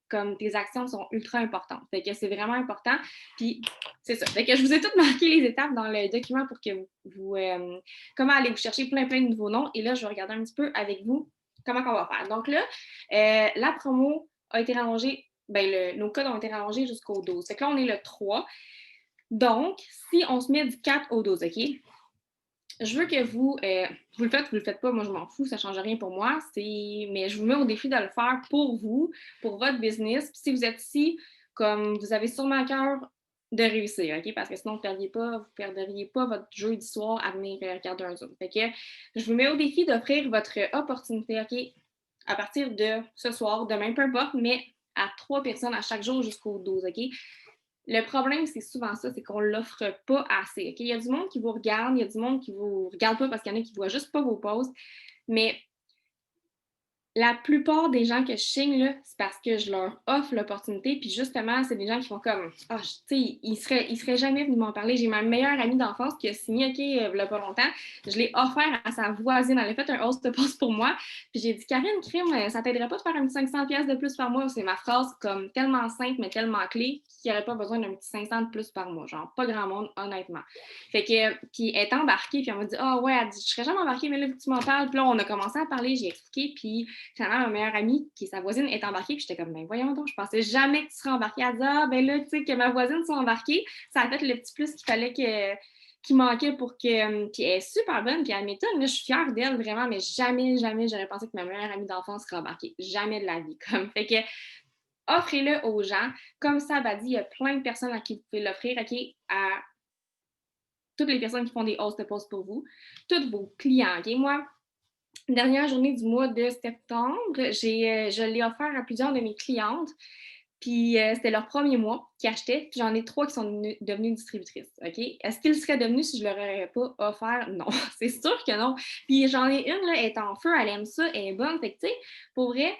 Comme tes actions sont ultra importantes. Fait que c'est vraiment important. Puis, c'est ça. Fait que je vous ai toutes marqué les étapes dans le document pour que comment aller vous chercher plein de nouveaux noms. Et là, je vais regarder un petit peu avec vous comment on va faire. Donc là, la promo a été rallongée, nos codes ont été rallongés jusqu'au 12. Fait que là, on est le 3. Donc, si on se met du 4 au 12, OK? Je veux que vous le faites pas, moi je m'en fous, ça ne change rien pour moi, mais je vous mets au défi de le faire pour vous, pour votre business. Puis si vous êtes ici, comme vous avez sûrement à cœur de réussir, OK? Parce que sinon, vous ne perdriez pas votre jeudi soir à venir regarder un Zoom. Fait que je vous mets au défi d'offrir votre opportunité, OK? À partir de ce soir, demain, peu importe, mais à 3 personnes à chaque jour jusqu'au 12, OK? Le problème, c'est souvent ça, c'est qu'on ne l'offre pas assez. Okay? Il y a du monde qui vous regarde, il y a du monde qui ne vous regarde pas parce qu'il y en a qui ne voient juste pas vos posts. Mais La plupart des gens que je signe, là, c'est parce que je leur offre l'opportunité. Puis justement, c'est des gens qui font comme ah, tu sais, ils seraient jamais venus m'en parler. J'ai ma meilleure amie d'enfance qui a signé, OK, il y a pas longtemps. Je l'ai offert à sa voisine. Elle a fait un host de poste pour moi. Puis j'ai dit, Karine, crime, ça t'aiderait pas de faire un petit 500$ de plus par mois? C'est ma phrase comme tellement simple, mais tellement clé qu'il n'y aurait pas besoin d'un petit 500 de plus par mois. Genre, pas grand monde, honnêtement. Fait que, puis elle est embarquée, puis elle m'a dit, ah ouais, elle dit, je serais jamais embarquée, mais là, tu m'en parles. Puis là, on a commencé à parler, j'ai expliqué, puis finalement, ma meilleure amie, qui est sa voisine, est embarquée. Puis j'étais comme, ben voyons donc, je pensais jamais que tu serais embarquée. Elle dit, ah, ben là, tu sais, que ma voisine soit embarquée, ça a fait le petit plus qu'il fallait qui manquait pour que. Puis elle est super bonne, puis elle m'étonne. Là, je suis fière d'elle, vraiment, mais jamais, jamais, j'aurais pensé que ma meilleure amie d'enfance serait embarquée. Jamais de la vie. Comme. Fait que offrez-le aux gens. Comme ça, Badi, il y a plein de personnes à qui vous pouvez l'offrir, OK, à toutes les personnes qui font des hausses de poste pour vous, tous vos clients, OK? Moi, dernière journée du mois de septembre, je l'ai offert à plusieurs de mes clientes. Puis c'était leur premier mois qui achetaient. Puis j'en ai 3 qui sont devenues distributrices. OK? Est-ce qu'ils seraient devenus si je ne leur aurais pas offert? Non, c'est sûr que non. Puis j'en ai une, là, elle est en feu, elle aime ça, elle est bonne. Fait que, tu sais, pour vrai,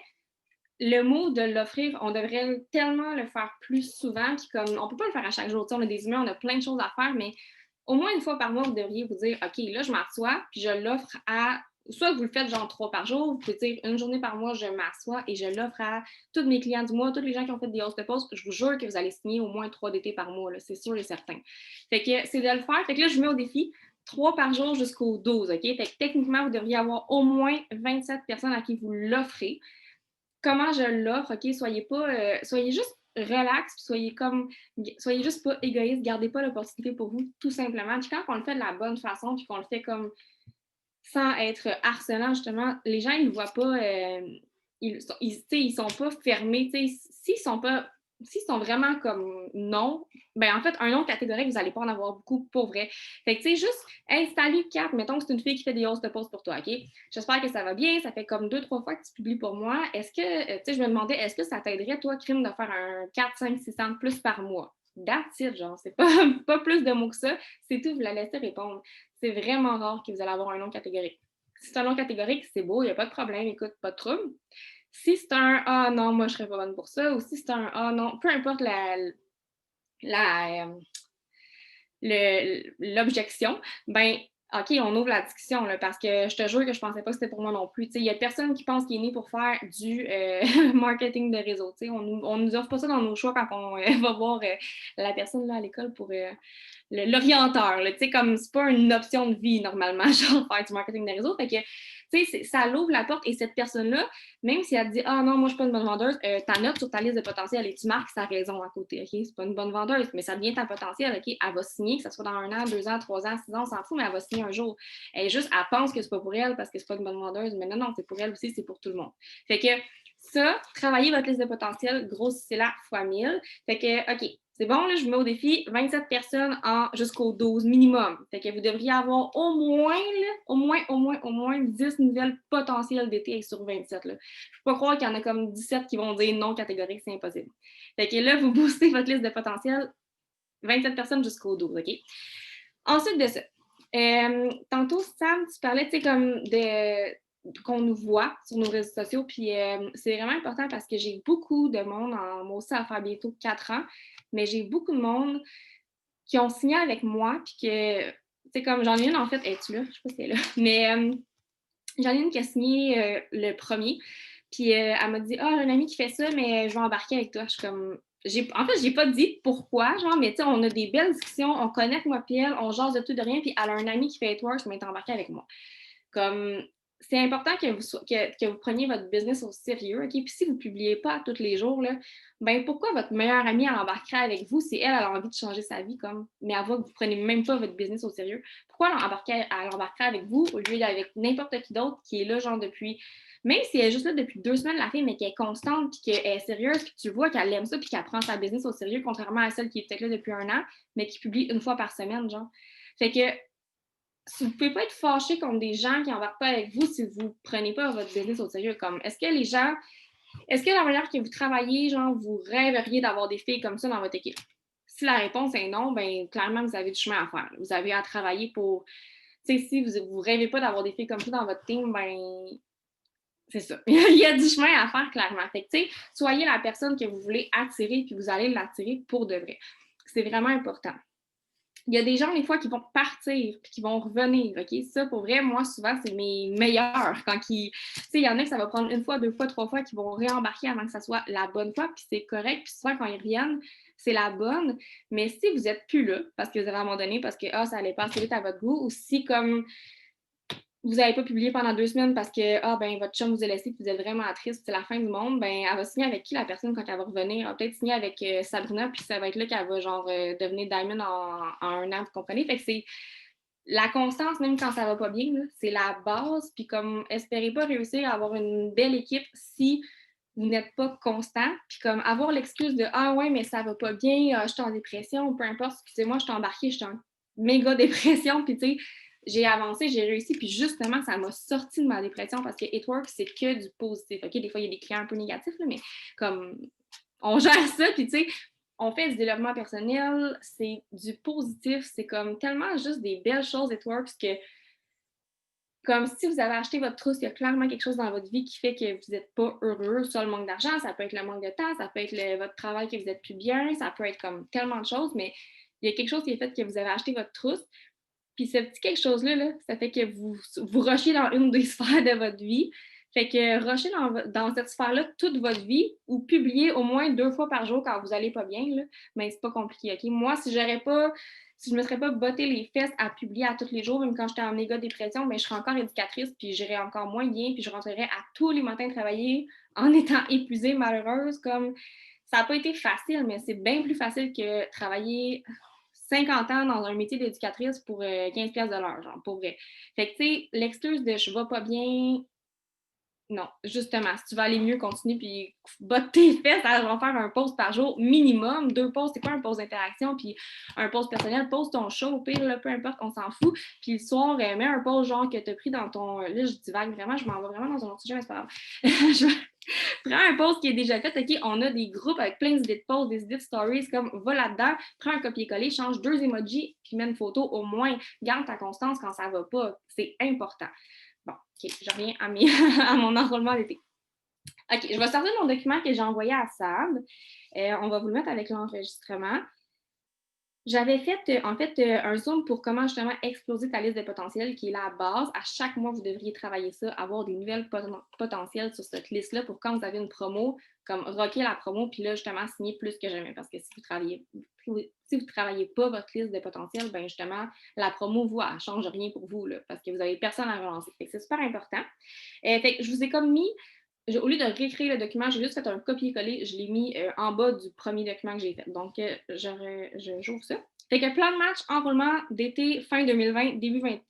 le mot de l'offrir, on devrait tellement le faire plus souvent. Puis comme, on ne peut pas le faire à chaque jour. Tu sais, on a des humains, on a plein de choses à faire, mais au moins une fois par mois, vous devriez vous dire, OK, là, je m'assois, puis je l'offre à. Soit vous le faites genre 3 par jour, vous pouvez dire une journée par mois, je m'assois et je l'offre à tous mes clients du mois, tous les gens qui ont fait des hausses de poste. Je vous jure que vous allez signer au moins 3 d'été par mois, là, c'est sûr et certain. Fait que c'est de le faire. Fait que là, je mets au défi 3 par jour jusqu'au 12, OK? Fait que techniquement, vous devriez avoir au moins 27 personnes à qui vous l'offrez. Comment je l'offre, OK? Soyez juste relax, puis soyez juste pas égoïste, gardez pas l'opportunité pour vous, tout simplement. Puis quand on le fait de la bonne façon, puis qu'on le fait comme sans être harcelant, justement, les gens, ils ne voient pas, ils sont pas fermés, s'ils sont vraiment comme non, ben en fait, un non catégorique, vous n'allez pas en avoir beaucoup pour vrai. Fait que, tu sais, juste installer 4, mettons que c'est une fille qui fait des hausses de poste pour toi, OK? J'espère que ça va bien, ça fait comme 2, 3 fois que tu publies pour moi. Est-ce que, tu sais, je me demandais, est-ce que ça t'aiderait, toi, Crime, de faire un 4, 5, 600 de plus par mois? That's it, genre, c'est pas, pas plus de mots que ça, c'est tout, vous la laissez répondre. C'est vraiment rare que vous allez avoir un nom catégorique. Si c'est un nom catégorique, c'est beau, il n'y a pas de problème, écoute, pas de trouble. Si c'est un ah non, moi je serais pas bonne pour ça, ou si c'est un ah non, peu importe la l'objection, ben OK, on ouvre la discussion là, parce que je te jure que je pensais pas que c'était pour moi non plus. Il y a personne qui pense qu'il est né pour faire du marketing de réseau. On nous offre pas ça dans nos choix quand on va voir la personne là, à l'école pour l'orienteur. Comme c'est pas une option de vie normalement, genre faire du marketing de réseau. Fait que ça l'ouvre la porte et cette personne-là, même si elle te dit ah non, moi je suis pas une bonne vendeuse, ta note sur ta liste de potentiel et tu marques sa raison à côté. OK, c'est pas une bonne vendeuse, mais ça devient ta potentiel. OK, elle va signer, que ce soit dans 1 an, 2 ans, 3 ans, 6 ans, on s'en fout, mais elle va signer un jour. Elle pense que c'est pas pour elle parce que c'est pas une bonne vendeuse, mais non, non, c'est pour elle aussi, c'est pour tout le monde. Fait que ça, travailler votre liste de potentiel, grossissez-la fois 1000. Fait que, OK, c'est bon, là, je vous mets au défi 27 personnes jusqu'au 12 minimum. Fait que vous devriez avoir au moins 10 nouvelles potentielles d'été sur 27. Là. Je ne peux pas croire qu'il y en a comme 17 qui vont dire non catégorique, c'est impossible. Fait que là, vous boostez votre liste de potentiel 27 personnes jusqu'au 12, OK? Ensuite de ça, tantôt, Sam, tu parlais, tu sais, comme qu'on nous voit sur nos réseaux sociaux, puis c'est vraiment important parce que j'ai beaucoup de monde, moi aussi, à faire bientôt 4 ans, mais j'ai beaucoup de monde qui ont signé avec moi, puis que, tu sais, comme j'en ai une, en fait, es-tu là? Je sais pas si elle est là, mais j'en ai une qui a signé le premier, puis elle m'a dit, ah, j'ai un ami qui fait ça, mais je vais embarquer avec toi. Je suis comme, en fait, j'ai pas dit pourquoi, genre, mais tu sais, on a des belles discussions, on connecte, moi puis elle, on jase de tout, de rien, puis elle a un ami qui fait Works, mais elle est embarquée avec moi. Comme, c'est important que vous preniez votre business au sérieux, OK? Puis si vous ne publiez pas tous les jours, là, ben pourquoi votre meilleure amie elle embarquerait avec vous si elle a envie de changer sa vie, comme, mais elle voit que vous ne prenez même pas votre business au sérieux? Pourquoi elle embarquerait avec vous au lieu d'être avec n'importe qui d'autre qui est là, genre, depuis. Même si elle est juste là depuis 2 semaines, la fille, mais qu'elle est constante, puis qu'elle est sérieuse, puis tu vois qu'elle aime ça, puis qu'elle prend sa business au sérieux, contrairement à celle qui est peut-être là depuis 1 an, mais qui publie une fois par semaine, genre. Fait que vous ne pouvez pas être fâché contre des gens qui n'embarquent pas avec vous si vous ne prenez pas votre business au sérieux. Comme, est-ce que la manière que vous travaillez, genre, vous rêveriez d'avoir des filles comme ça dans votre équipe? Si la réponse est non, ben clairement, vous avez du chemin à faire. Vous avez à travailler pour. Tu sais, si vous ne rêvez pas d'avoir des filles comme ça dans votre team, ben C'est ça. Il y a du chemin à faire, clairement. Fait que, tu sais, soyez la personne que vous voulez attirer, puis vous allez l'attirer pour de vrai. C'est vraiment important. Il y a des gens, des fois, qui vont partir puis qui vont revenir, OK? Ça, pour vrai, moi, souvent, c'est mes meilleurs. Quand ils... Tu sais, il y en a que ça va prendre une fois, deux fois, trois fois, qui vont réembarquer avant que ça soit la bonne fois, puis c'est correct. Puis souvent, quand ils reviennent, c'est la bonne. Mais si vous n'êtes plus là, parce que vous avez abandonné, parce que ça allait pas assez vite à votre goût, ou si, comme vous n'avez pas publié pendant 2 semaines parce que votre chum vous a laissé et vous êtes vraiment triste, c'est la fin du monde, ben elle va signer avec qui la personne quand elle va revenir? Elle va peut-être signer avec Sabrina, puis ça va être là qu'elle va devenir Diamond en un an, vous comprenez? Fait que c'est la constance, même quand ça va pas bien, là, c'est la base, puis comme espérez pas réussir à avoir une belle équipe si vous n'êtes pas constant, puis comme avoir l'excuse de ah ouais, mais ça va pas bien, je suis en dépression, peu importe, excusez-moi, je suis embarquée, je suis en méga dépression, puis tu sais, j'ai avancé, j'ai réussi, puis justement, ça m'a sorti de ma dépression parce que It Works, c'est que du positif. OK, des fois, il y a des clients un peu négatifs, là, mais comme on gère ça, puis tu sais, on fait du développement personnel, c'est du positif, c'est comme tellement juste des belles choses, It Works, que comme si vous avez acheté votre trousse, il y a clairement quelque chose dans votre vie qui fait que vous n'êtes pas heureux, soit le manque d'argent, ça peut être le manque de temps, ça peut être votre travail que vous n'êtes plus bien, ça peut être comme tellement de choses, mais il y a quelque chose qui est fait que vous avez acheté votre trousse, puis ce petit quelque chose-là, là, ça fait que vous rushez dans une des sphères de votre vie. Fait que rusher dans cette sphère-là toute votre vie ou publier au moins 2 fois par jour quand vous n'allez pas bien, là, mais c'est pas compliqué, OK? Moi, si je me serais pas botté les fesses à publier à tous les jours, même quand j'étais en méga dépression, mais je serais encore éducatrice, puis j'irais encore moins bien, puis je rentrerais à tous les matins travailler en étant épuisée, malheureuse, comme ça n'a pas été facile, mais c'est bien plus facile que travailler 50 ans dans un métier d'éducatrice pour 15 pièces de l'heure, genre, pour vrai. Fait que, tu sais, l'excuse de je vais pas bien, non, justement, si tu veux aller mieux, continue, puis botte tes fesses, à va faire un post par jour, minimum, 2 posts, c'est quoi un post d'interaction, puis un post personnel, poste ton show, au pire, là, peu importe, on s'en fout, puis le soir, mets un post genre que t'as pris dans ton, là, je divague vraiment, je m'en vais vraiment dans un autre sujet, mais c'est pas grave. Prends un post qui est déjà fait, OK, on a des groupes avec plein d'idées de posts, des idées de stories, comme va là-dedans, prends un copier-coller, change 2 emojis, puis mets une photo au moins, garde ta constance quand ça va pas, c'est important. Bon, OK, je reviens à, à mon enrôlement d'été. OK, je vais sortir mon document que j'ai envoyé à Sab. On va vous le mettre avec l'enregistrement. J'avais fait, un Zoom pour comment justement exploser ta liste de potentiels, qui est la base. À chaque mois, vous devriez travailler ça, avoir des nouvelles potentiels sur cette liste-là pour quand vous avez une promo, comme rocker la promo, puis là, justement, signer plus que jamais. Parce que si vous travaillez pas votre liste de potentiels, ben justement, la promo, vous, elle ne change rien pour vous, là, parce que vous n'avez personne à relancer. C'est super important. Fait que je vous ai comme mis au lieu de réécrire le document, j'ai juste fait un copier-coller. Je l'ai mis en bas du premier document que j'ai fait. Donc, j'ouvre ça. Fait que plan de match, enrôlement d'été, fin 2020,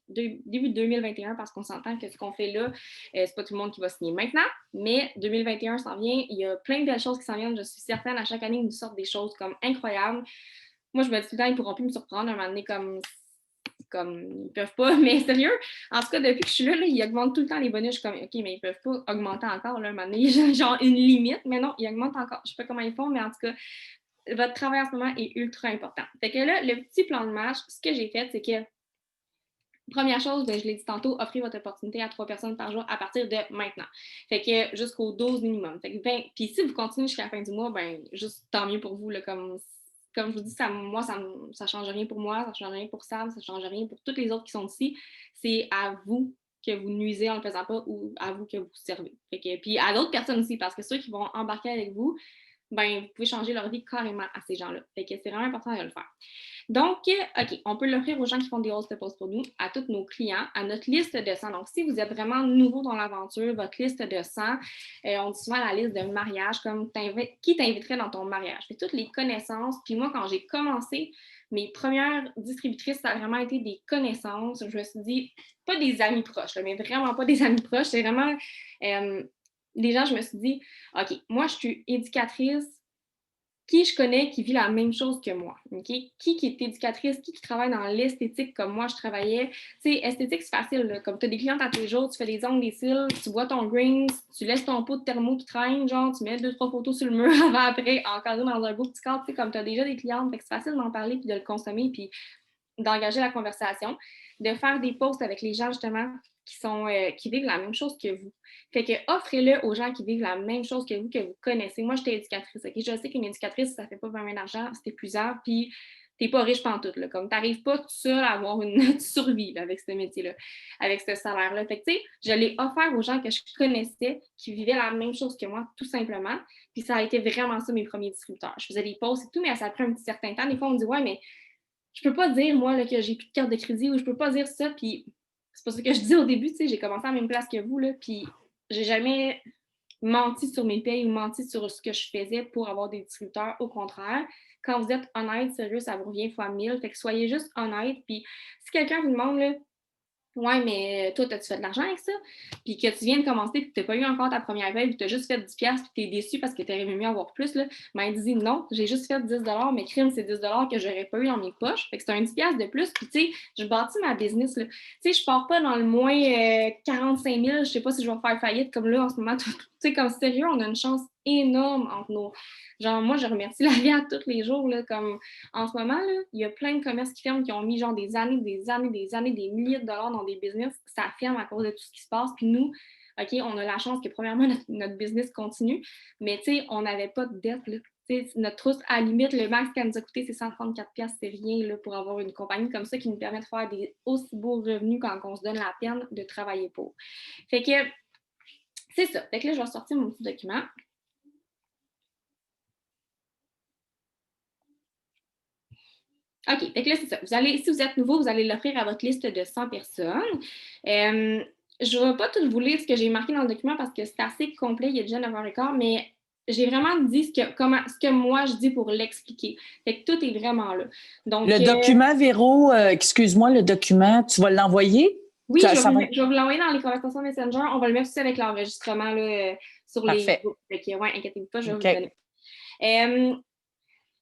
début 2021, parce qu'on s'entend que ce qu'on fait là, c'est pas tout le monde qui va signer maintenant, mais 2021 s'en vient. Il y a plein de belles choses qui s'en viennent. Je suis certaine, à chaque année, ils nous sortent des choses comme incroyables. Moi, je me dis tout le temps, ils ne pourront plus me surprendre. Un moment donné, comme ils peuvent pas, mais sérieux, en tout cas, depuis que je suis là, ils augmentent tout le temps les bonus. Je suis comme, OK, mais ils peuvent pas augmenter encore, là, un moment donné, genre une limite, mais non, ils augmentent encore. Je sais pas comment ils font, mais en tout cas, votre travail en ce moment est ultra important. Fait que là, le petit plan de match, ce que j'ai fait, c'est que première chose, je l'ai dit tantôt, offrez votre opportunité à 3 personnes par jour à partir de maintenant. Fait que jusqu'au 12 minimum. Fait que puis si vous continuez jusqu'à la fin du mois, ben juste tant mieux pour vous. Là, comme je vous dis, ça ne change rien pour moi, ça ne change rien pour Sam, ça ne change rien pour tous les autres qui sont ici. C'est à vous que vous nuisez en ne le faisant pas ou à vous que vous servez. Fait que, puis à d'autres personnes aussi, parce que ceux qui vont embarquer avec vous, ben, vous pouvez changer leur vie carrément à ces gens-là. Fait que c'est vraiment important de le faire. Donc, OK, on peut l'offrir aux gens qui font des hausses de poste pour nous, à tous nos clients, à notre liste de 100. Donc, si vous êtes vraiment nouveau dans l'aventure, votre liste de 100, on dit souvent la liste de mariage, comme qui t'inviterait dans ton mariage. Fait toutes les connaissances. Puis moi, quand j'ai commencé, mes premières distributrices, ça a vraiment été des connaissances. Je me suis dit, pas des amis proches, là, mais vraiment pas des amis proches. C'est vraiment des gens, je me suis dit, OK, moi, je suis éducatrice, qui je connais qui vit la même chose que moi, OK? Qui est éducatrice, qui travaille dans l'esthétique comme moi je travaillais. Tu sais, esthétique, c'est facile, là. Comme tu as des clientes à tous les jours, tu fais des ongles, des cils, tu bois ton greens, tu laisses ton pot de thermo qui traîne, genre, tu mets 2, 3 photos sur le mur avant, après, encadré dans un beau petit cadre, tu sais, comme tu as déjà des clientes, fait que c'est facile d'en parler puis de le consommer puis d'engager la conversation. de faire des posts avec les gens, justement, qui vivent la même chose que vous. Fait que offrez-le aux gens qui vivent la même chose que vous connaissez. Moi, j'étais éducatrice, OK? Je sais qu'une éducatrice, ça fait pas vraiment d'argent, c'est épuisant, puis t'es pas riche pantoute, là. Comme t'arrives pas tout seul à avoir une survie là, avec ce métier-là, avec ce salaire-là. Fait que, tu sais, je l'ai offert aux gens que je connaissais, qui vivaient la même chose que moi, tout simplement. Puis ça a été vraiment ça, mes premiers distributeurs. Je faisais des posts et tout, mais ça prend un petit certain temps. Des fois, on me dit, ouais, mais je peux pas dire, moi, là, que j'ai plus de carte de crédit ou je peux pas dire ça. Puis c'est pas ça que je dis au début, tu sais, j'ai commencé à la même place que vous, là. Puis j'ai jamais menti sur mes payes ou menti sur ce que je faisais pour avoir des distributeurs. Au contraire, quand vous êtes honnête, sérieux, ça vous revient fois 1000. Fait que soyez juste honnête. Puis si quelqu'un vous demande, là, ouais, mais toi, as-tu fait de l'argent avec ça? Puis que tu viens de commencer puis que tu n'as pas eu encore ta première paye puis tu as juste fait 10$ puis tu es déçu parce que tu aurais mieux avoir plus, là, ben dis non, j'ai juste fait 10$, mais crime, c'est 10$ que j'aurais pas eu dans mes poches. Fait que c'est un 10$ de plus. Puis tu sais, je bâtis ma business, là. Tu sais, je pars pas dans le moins 45 000, je sais pas si je vais faire faillite comme là en ce moment. Tu sais, comme sérieux, on a une chance énorme entre nos. Genre, moi, je remercie la vie à tous les jours, là, comme en ce moment, là, il y a plein de commerces qui ferment, qui ont mis genre des années, des milliers de dollars dans des business. Ça ferme à cause de tout ce qui se passe. Puis nous, OK, on a la chance que premièrement, notre business continue, mais tu sais, on n'avait pas de dette, là. T'sais, notre trousse, à la limite, le max qu'elle nous a coûté, c'est 134$, c'est rien là, pour avoir une compagnie comme ça qui nous permet de faire des aussi beaux revenus quand on se donne la peine de travailler pour. Fait que, c'est ça. Fait que là, je vais sortir mon petit document. OK, fait que là, c'est ça. Si vous êtes nouveau, vous allez l'offrir à votre liste de 100 personnes. Je ne vais pas tout vous lire ce que j'ai marqué dans le document parce que c'est assez complet, il y a déjà 9h15, mais j'ai vraiment dit ce que moi je dis pour l'expliquer. Fait que tout est vraiment là. Donc,
le document, Véro, excuse-moi, le document, tu vas l'envoyer?
Oui, je vais vous l'envoyer dans les conversations Messenger. On va le mettre aussi avec l'enregistrement là, sur les groupes. Fait que, ouais, inquiétez-vous pas, je vais vous le donner.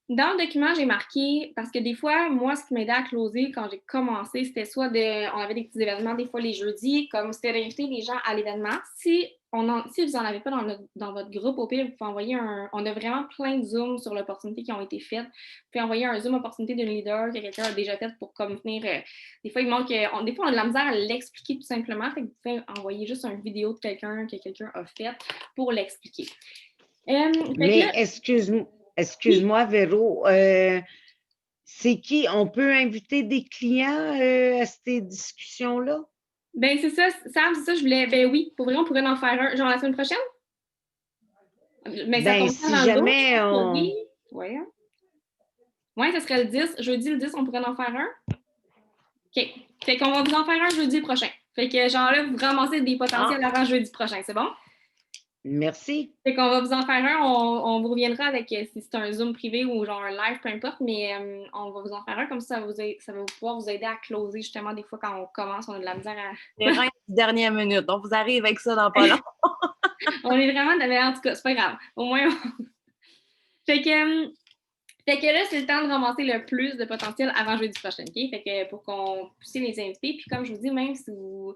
Dans le document, j'ai marqué, parce que des fois, moi, ce qui m'aidait à closer quand j'ai commencé, c'était on avait des petits événements, des fois les jeudis, comme c'était d'inviter les gens à l'événement. Si vous n'en avez pas dans votre groupe, au pire, vous pouvez envoyer on a vraiment plein de Zooms sur l'opportunité qui ont été faites. Vous pouvez envoyer un Zoom opportunité d'un leader que quelqu'un a déjà fait pour comme venir. Des fois, des fois, on a de la misère à l'expliquer tout simplement. Fait que vous pouvez envoyer juste une vidéo de quelqu'un que quelqu'un a fait pour l'expliquer.
Mais excuse-moi, Véro, c'est qui? On peut inviter des clients à ces discussions-là?
Ben c'est ça, Sam, c'est ça, je voulais. Ben oui, pour vrai, on pourrait en faire un, genre la semaine prochaine? Mais ça tombe
si
dans
jamais
le dos, oui. Ouais. Ouais, ça serait le 10. Jeudi le 10, on pourrait en faire un. OK. Fait qu'on va vous en faire un jeudi prochain. Fait que genre là, vous ramassez des potentiels avant jeudi prochain, c'est bon?
Merci.
Fait qu'on va vous en faire un. On vous reviendra avec si c'est un Zoom privé ou genre un live, peu importe, mais on va vous en faire un comme ça va pouvoir vous aider à closer justement des fois quand on commence, on a de la misère à.
Les reins de dernière minute. On vous arrive avec ça dans pas long.
On est vraiment de en tout cas, c'est pas grave. Au moins, Fait que là, c'est le temps de ramasser le plus de potentiel avant jeudi prochain, OK? Fait que pour qu'on puisse les inviter, puis comme je vous dis, même si vous.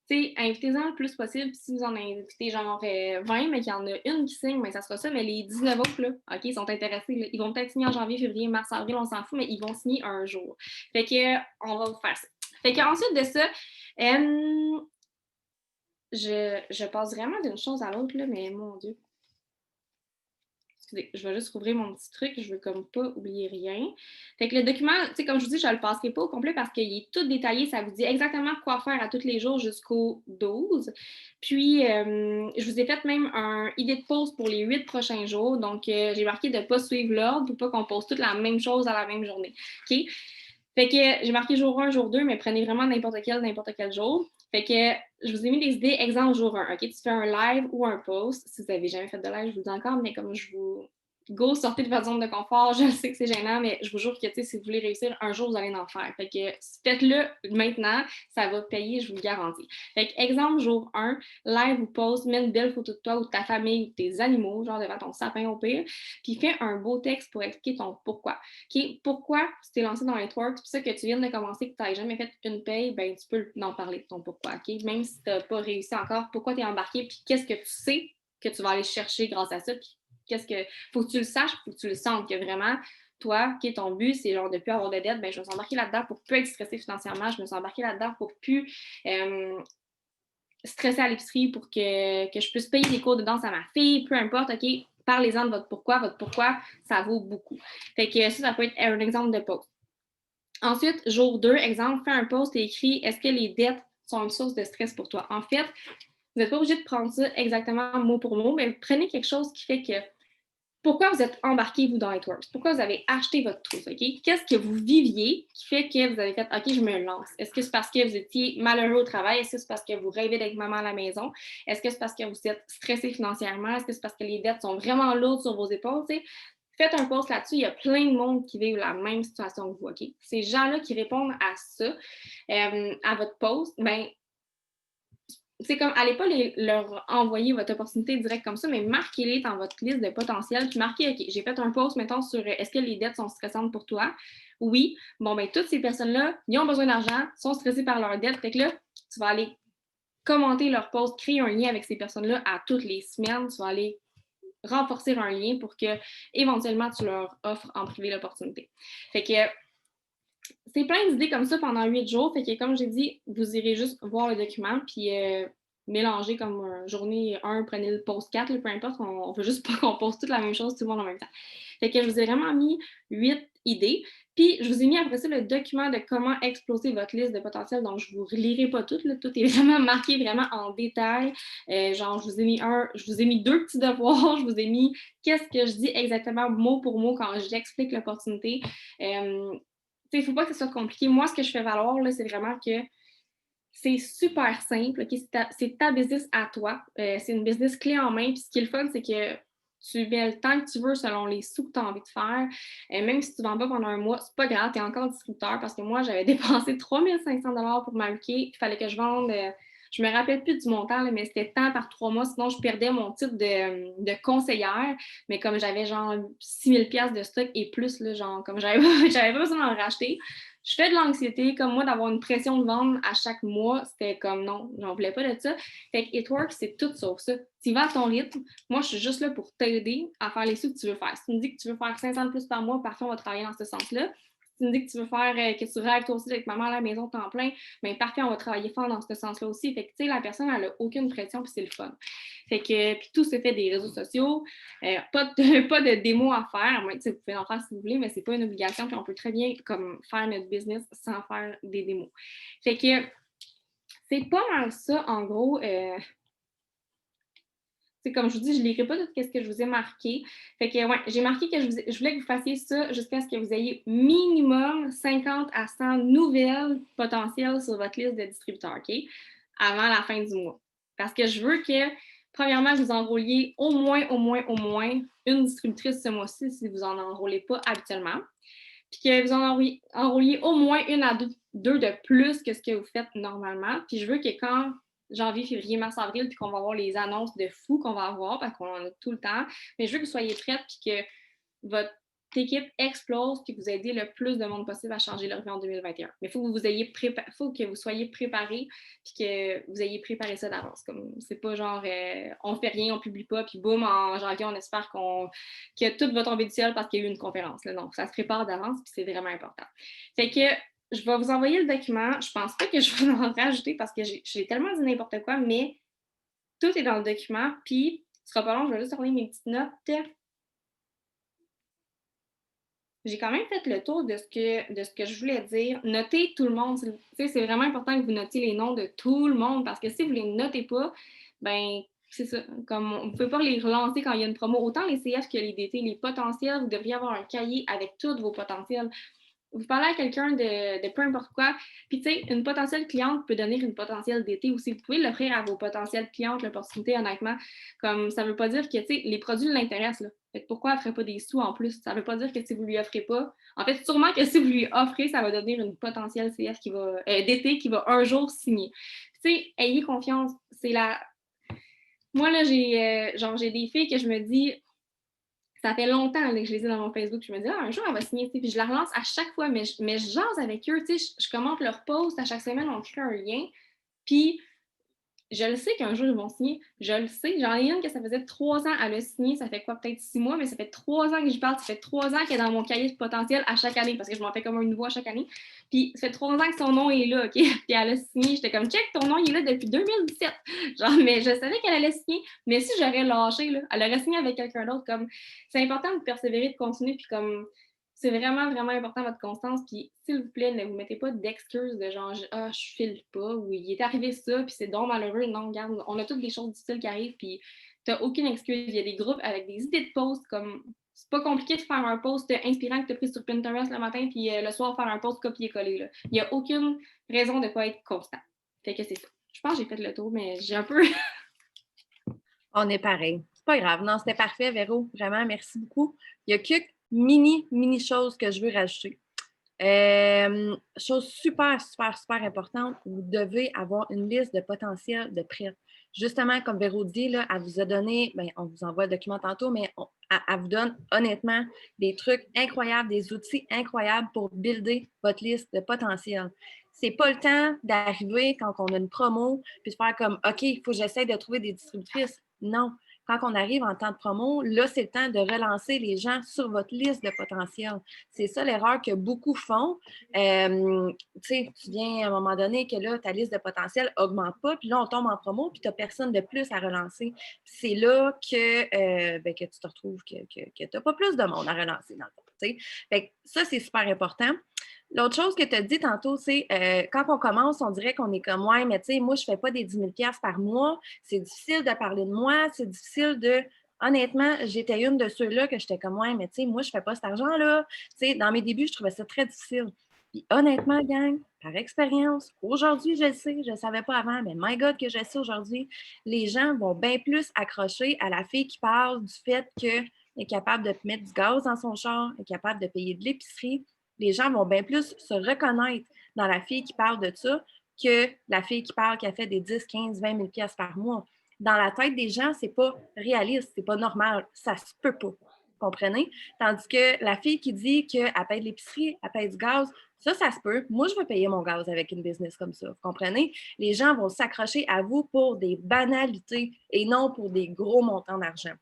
Tu sais, invitez-en le plus possible. Si vous en invitez genre 20, mais qu'il y en a une qui signe, mais ça sera ça. Mais les 19 autres, là, OK, ils sont intéressés. Là, ils vont peut-être signer en janvier, février, mars, avril, on s'en fout, mais ils vont signer un jour. Fait que on va vous faire ça. Fait qu'ensuite de ça, je passe vraiment d'une chose à l'autre, là, mais mon Dieu. Je vais juste rouvrir mon petit truc, je veux comme pas oublier rien. Fait que le document, tu sais, comme je vous dis, je ne le passerai pas au complet parce qu'il est tout détaillé, ça vous dit exactement quoi faire à tous les jours jusqu'au 12. Puis, je vous ai fait même un idée de pause pour les 8 prochains jours. Donc, j'ai marqué de ne pas suivre l'ordre pour pas qu'on pose toute la même chose à la même journée. OK? Fait que j'ai marqué jour 1, jour 2, mais prenez vraiment n'importe quel jour. Fait que je vous ai mis des idées, exemple jour 1. OK, tu fais un live ou un post. Si vous n'avez jamais fait de live, je vous le dis encore, mais comme je vous. Go, sortez de votre zone de confort. Je sais que c'est gênant, mais je vous jure que si vous voulez réussir, un jour, vous allez en faire. Fait que faites-le maintenant, ça va payer, je vous le garantis. Fait que, exemple, jour 1, live ou post, mets une belle photo de toi ou de ta famille ou de tes animaux, genre devant ton sapin au pire, puis fais un beau texte pour expliquer ton pourquoi. OK? Pourquoi tu t'es lancé dans Network? C'est pour ça que tu viens de commencer, que tu n'as jamais fait une paye, ben tu peux en parler de ton pourquoi. OK? Même si tu n'as pas réussi encore, pourquoi tu es embarqué, puis qu'est-ce que tu sais que tu vas aller chercher grâce à ça, puis qu'est-ce que faut que tu le saches, faut que tu le sentes, que vraiment toi, OK, ton but, c'est genre de plus avoir de dettes, ben je me suis embarquée là-dedans pour plus être stressée financièrement, je me suis embarquée là-dedans pour plus stresser à l'épicerie, pour que je puisse payer des cours de danse à ma fille, peu importe, OK, parlez-en de votre pourquoi, ça vaut beaucoup. Fait que ça peut être un exemple de post. Ensuite, jour 2, exemple, fais un post et écris « Est-ce que les dettes sont une source de stress pour toi? » En fait, vous n'êtes pas obligé de prendre ça exactement mot pour mot, mais prenez quelque chose qui fait que pourquoi vous êtes embarqué, vous, dans It Works? Pourquoi vous avez acheté votre trousse? OK? Qu'est-ce que vous viviez qui fait que vous avez fait OK, je me lance? Est-ce que c'est parce que vous étiez malheureux au travail? Est-ce que c'est parce que vous rêvez d'être maman à la maison? Est-ce que c'est parce que vous êtes stressé financièrement? Est-ce que c'est parce que les dettes sont vraiment lourdes sur vos épaules? T'sais? Faites un post là-dessus. Il y a plein de monde qui vivent la même situation que vous. OK? Ces gens-là qui répondent à ça, à votre post, ben, c'est comme, allez pas leur envoyer votre opportunité directe comme ça, mais marquez-les dans votre liste de potentiels. Puis marquez, OK, j'ai fait un post, mettons, sur est-ce que les dettes sont stressantes pour toi? Oui. Bon, ben toutes ces personnes-là, ils ont besoin d'argent, sont stressées par leurs dettes. Fait que là, tu vas aller commenter leur post, créer un lien avec ces personnes-là à toutes les semaines. Tu vas aller renforcer un lien pour que, éventuellement, tu leur offres en privé l'opportunité. Fait que c'est plein d'idées comme ça pendant 8 jours. Fait que, comme j'ai dit, vous irez juste voir le document, puis mélanger comme journée 1, prenez le post 4, peu importe, on veut juste pas qu'on poste toute la même chose tout le monde en même temps. Fait que je vous ai vraiment mis 8 idées. Puis, je vous ai mis après ça le document de comment exploser votre liste de potentiels. Donc, je ne vous lirai pas tout. Là. Tout est vraiment marqué vraiment en détail. Genre, je vous ai mis 2 petits devoirs. Je vous ai mis qu'est-ce que je dis exactement mot pour mot quand j'explique l'opportunité. Il ne faut pas que ce soit compliqué. Moi, ce que je fais valoir, là, c'est vraiment que c'est super simple. Okay? C'est ta business à toi. C'est une business clé en main. Puis ce qui est le fun, c'est que tu mets le temps que tu veux selon les sous que tu as envie de faire. Même si tu ne vends pas pendant un mois, c'est pas grave, tu es encore distributeur parce que moi, j'avais dépensé 3 500 $ pour m'alloquer. Il fallait que je vende. Je me rappelle plus du montant, là, mais c'était tant par 3 mois. Sinon, je perdais mon titre de conseillère. Mais comme j'avais genre 6 000 $ de stock et plus, là, genre, comme j'avais pas besoin d'en racheter, je fais de l'anxiété, comme moi, d'avoir une pression de vendre à chaque mois. C'était comme non, j'en voulais pas de ça. Fait que It Works, c'est tout sauf ça. Tu vas à ton rythme. Moi, je suis juste là pour t'aider à faire les sous que tu veux faire. Si tu me dis que tu veux faire 500 de plus par mois, parfois, on va travailler dans ce sens-là. Si tu me dis que tu veux faire, que tu rêves toi aussi d'être maman à la maison temps plein, bien parfait, on va travailler fort dans ce sens-là aussi. Fait que, tu sais, la personne, elle n'a aucune pression, puis c'est le fun. Fait que, puis tout se fait des réseaux sociaux. Pas de démo à faire. Moi, vous pouvez en faire si vous voulez, mais c'est pas une obligation, puis on peut très bien comme faire notre business sans faire des démos. Fait que c'est pas mal ça, en gros. C'est comme je vous dis, je ne lirai pas tout ce que je vous ai marqué. Fait que, ouais, j'ai marqué que je voulais que vous fassiez ça jusqu'à ce que vous ayez minimum 50 à 100 nouvelles potentielles sur votre liste de distributeurs, OK? Avant la fin du mois. Parce que je veux que, premièrement, vous enrôliez au moins une distributrice ce mois-ci si vous n'en enrôlez pas habituellement. Puis que vous en enrôliez au moins une à deux de plus que ce que vous faites normalement. Puis je veux que quand janvier, février, mars, avril, puis qu'on va avoir les annonces de fous qu'on va avoir, parce qu'on en a tout le temps. Mais je veux que vous soyez prêts, puis que votre équipe explose, puis que vous aidez le plus de monde possible à changer leur vie en 2021. Mais il faut que vous soyez préparés, puis que vous ayez préparé ça d'avance. Comme c'est pas genre on fait rien, on publie pas, puis boum, en janvier, on espère que tout va tomber du ciel parce qu'il y a eu une conférence. Là. Non, ça se prépare d'avance, puis c'est vraiment important. Fait que je vais vous envoyer le document. Je pense pas que je vais en rajouter parce que j'ai tellement dit n'importe quoi, mais tout est dans le document. Puis, ce sera pas long, je vais juste tourner mes petites notes. J'ai quand même fait le tour de ce que je voulais dire. Notez tout le monde. C'est vraiment important que vous notiez les noms de tout le monde parce que si vous ne les notez pas, ben c'est ça. Comme on ne peut pas les relancer quand il y a une promo. Autant les CF que les DT, les potentiels, vous devriez avoir un cahier avec tous vos potentiels. Vous parlez à quelqu'un de peu importe quoi, puis tu sais, une potentielle cliente peut donner une potentielle d'été aussi. Vous pouvez l'offrir à vos potentielles clientes, l'opportunité, honnêtement. Comme ça ne veut pas dire que, tu sais, les produits l'intéressent, là. Fait que pourquoi elle ne ferait pas des sous en plus? Ça ne veut pas dire que si vous ne lui offrez pas, en fait, sûrement que si vous lui offrez, ça va devenir une potentielle CF d'été qui va un jour signer. Tu sais, ayez confiance. Moi, là, j'ai des filles que je me dis, ça fait longtemps là, que je les ai dans mon Facebook. Je me dis, un jour, elle va signer. Puis je la relance à chaque fois, mais je jase avec eux. Je commente leur post. À chaque semaine, on crée un lien. Puis je le sais qu'un jour, ils vont signer. Je le sais. J'en ai une que ça faisait 3 ans à le signer. Ça fait quoi, peut-être 6 mois, mais ça fait 3 ans que j'y parle. Ça fait 3 ans qu'elle est dans mon cahier de potentiel à chaque année, parce que je m'en fais comme un nouveau à chaque année. Puis ça fait 3 ans que son nom est là, OK? Puis elle a signé. J'étais comme, check, ton nom, il est là depuis 2017. Genre, mais je savais qu'elle allait signer. Mais si j'aurais lâché, là, elle aurait signé avec quelqu'un d'autre. Comme, c'est important de persévérer, de continuer, puis comme, c'est vraiment, vraiment important votre constance. Puis, s'il vous plaît, ne vous mettez pas d'excuses de genre, je file pas, ou il est arrivé ça, puis c'est donc malheureux. Non, regarde, on a toutes des choses difficiles qui arrivent, puis t'as aucune excuse. Il y a des groupes avec des idées de posts, comme, c'est pas compliqué de faire un post inspirant que t'as pris sur Pinterest le matin, puis le soir, faire un post copier-coller, là. Il y a aucune raison de pas être constant. Fait que c'est ça. Je pense que j'ai fait le tour, mais j'ai un peu...
On est pareil. C'est pas grave. Non, c'était parfait, Véro. Vraiment, merci beaucoup. Il y a quelques mini choses que je veux rajouter. Chose super, super, super importante, vous devez avoir une liste de potentiel de prêts. Justement, comme Véro dit, là, elle vous a donné, bien, on vous envoie le document tantôt, mais elle vous donne honnêtement des trucs incroyables, des outils incroyables pour builder votre liste de potentiel. C'est pas le temps d'arriver quand on a une promo puis de faire comme OK, il faut que j'essaie de trouver des distributrices. Non. Quand on arrive en temps de promo, là, c'est le temps de relancer les gens sur votre liste de potentiel. C'est ça l'erreur que beaucoup font. Tu sais, tu viens à un moment donné que là, ta liste de potentiel n'augmente pas, puis là, on tombe en promo, puis tu n'as personne de plus à relancer. C'est là que tu te retrouves que tu n'as pas plus de monde à relancer dans le fond. Fait que ça, c'est super important. L'autre chose que tu as dit tantôt, c'est quand on commence, on dirait qu'on est comme ouais, mais tu sais, moi, je ne fais pas des 10 000 $ par mois. C'est difficile de parler de moi. C'est difficile de. Honnêtement, j'étais une de ceux-là que j'étais comme ouais, mais tu sais, moi, je ne fais pas cet argent-là. Tu sais, dans mes débuts, je trouvais ça très difficile. Puis honnêtement, gang, par expérience, aujourd'hui, je le sais, je ne le savais pas avant, mais my God, que je le sais aujourd'hui, les gens vont bien plus accrocher à la fille qui parle du fait qu'elle est capable de mettre du gaz dans son char, est capable de payer de l'épicerie. Les gens vont bien plus se reconnaître dans la fille qui parle de ça que la fille qui parle qui a fait des 10, 15, 20 000 $ par mois. Dans la tête des gens, c'est pas réaliste, c'est pas normal, ça se peut pas. Comprenez? Tandis que la fille qui dit qu'elle paye de l'épicerie, elle paye du gaz, ça se peut. Moi, je veux payer mon gaz avec une business comme ça. Vous comprenez? Les gens vont s'accrocher à vous pour des banalités et non pour des gros montants d'argent.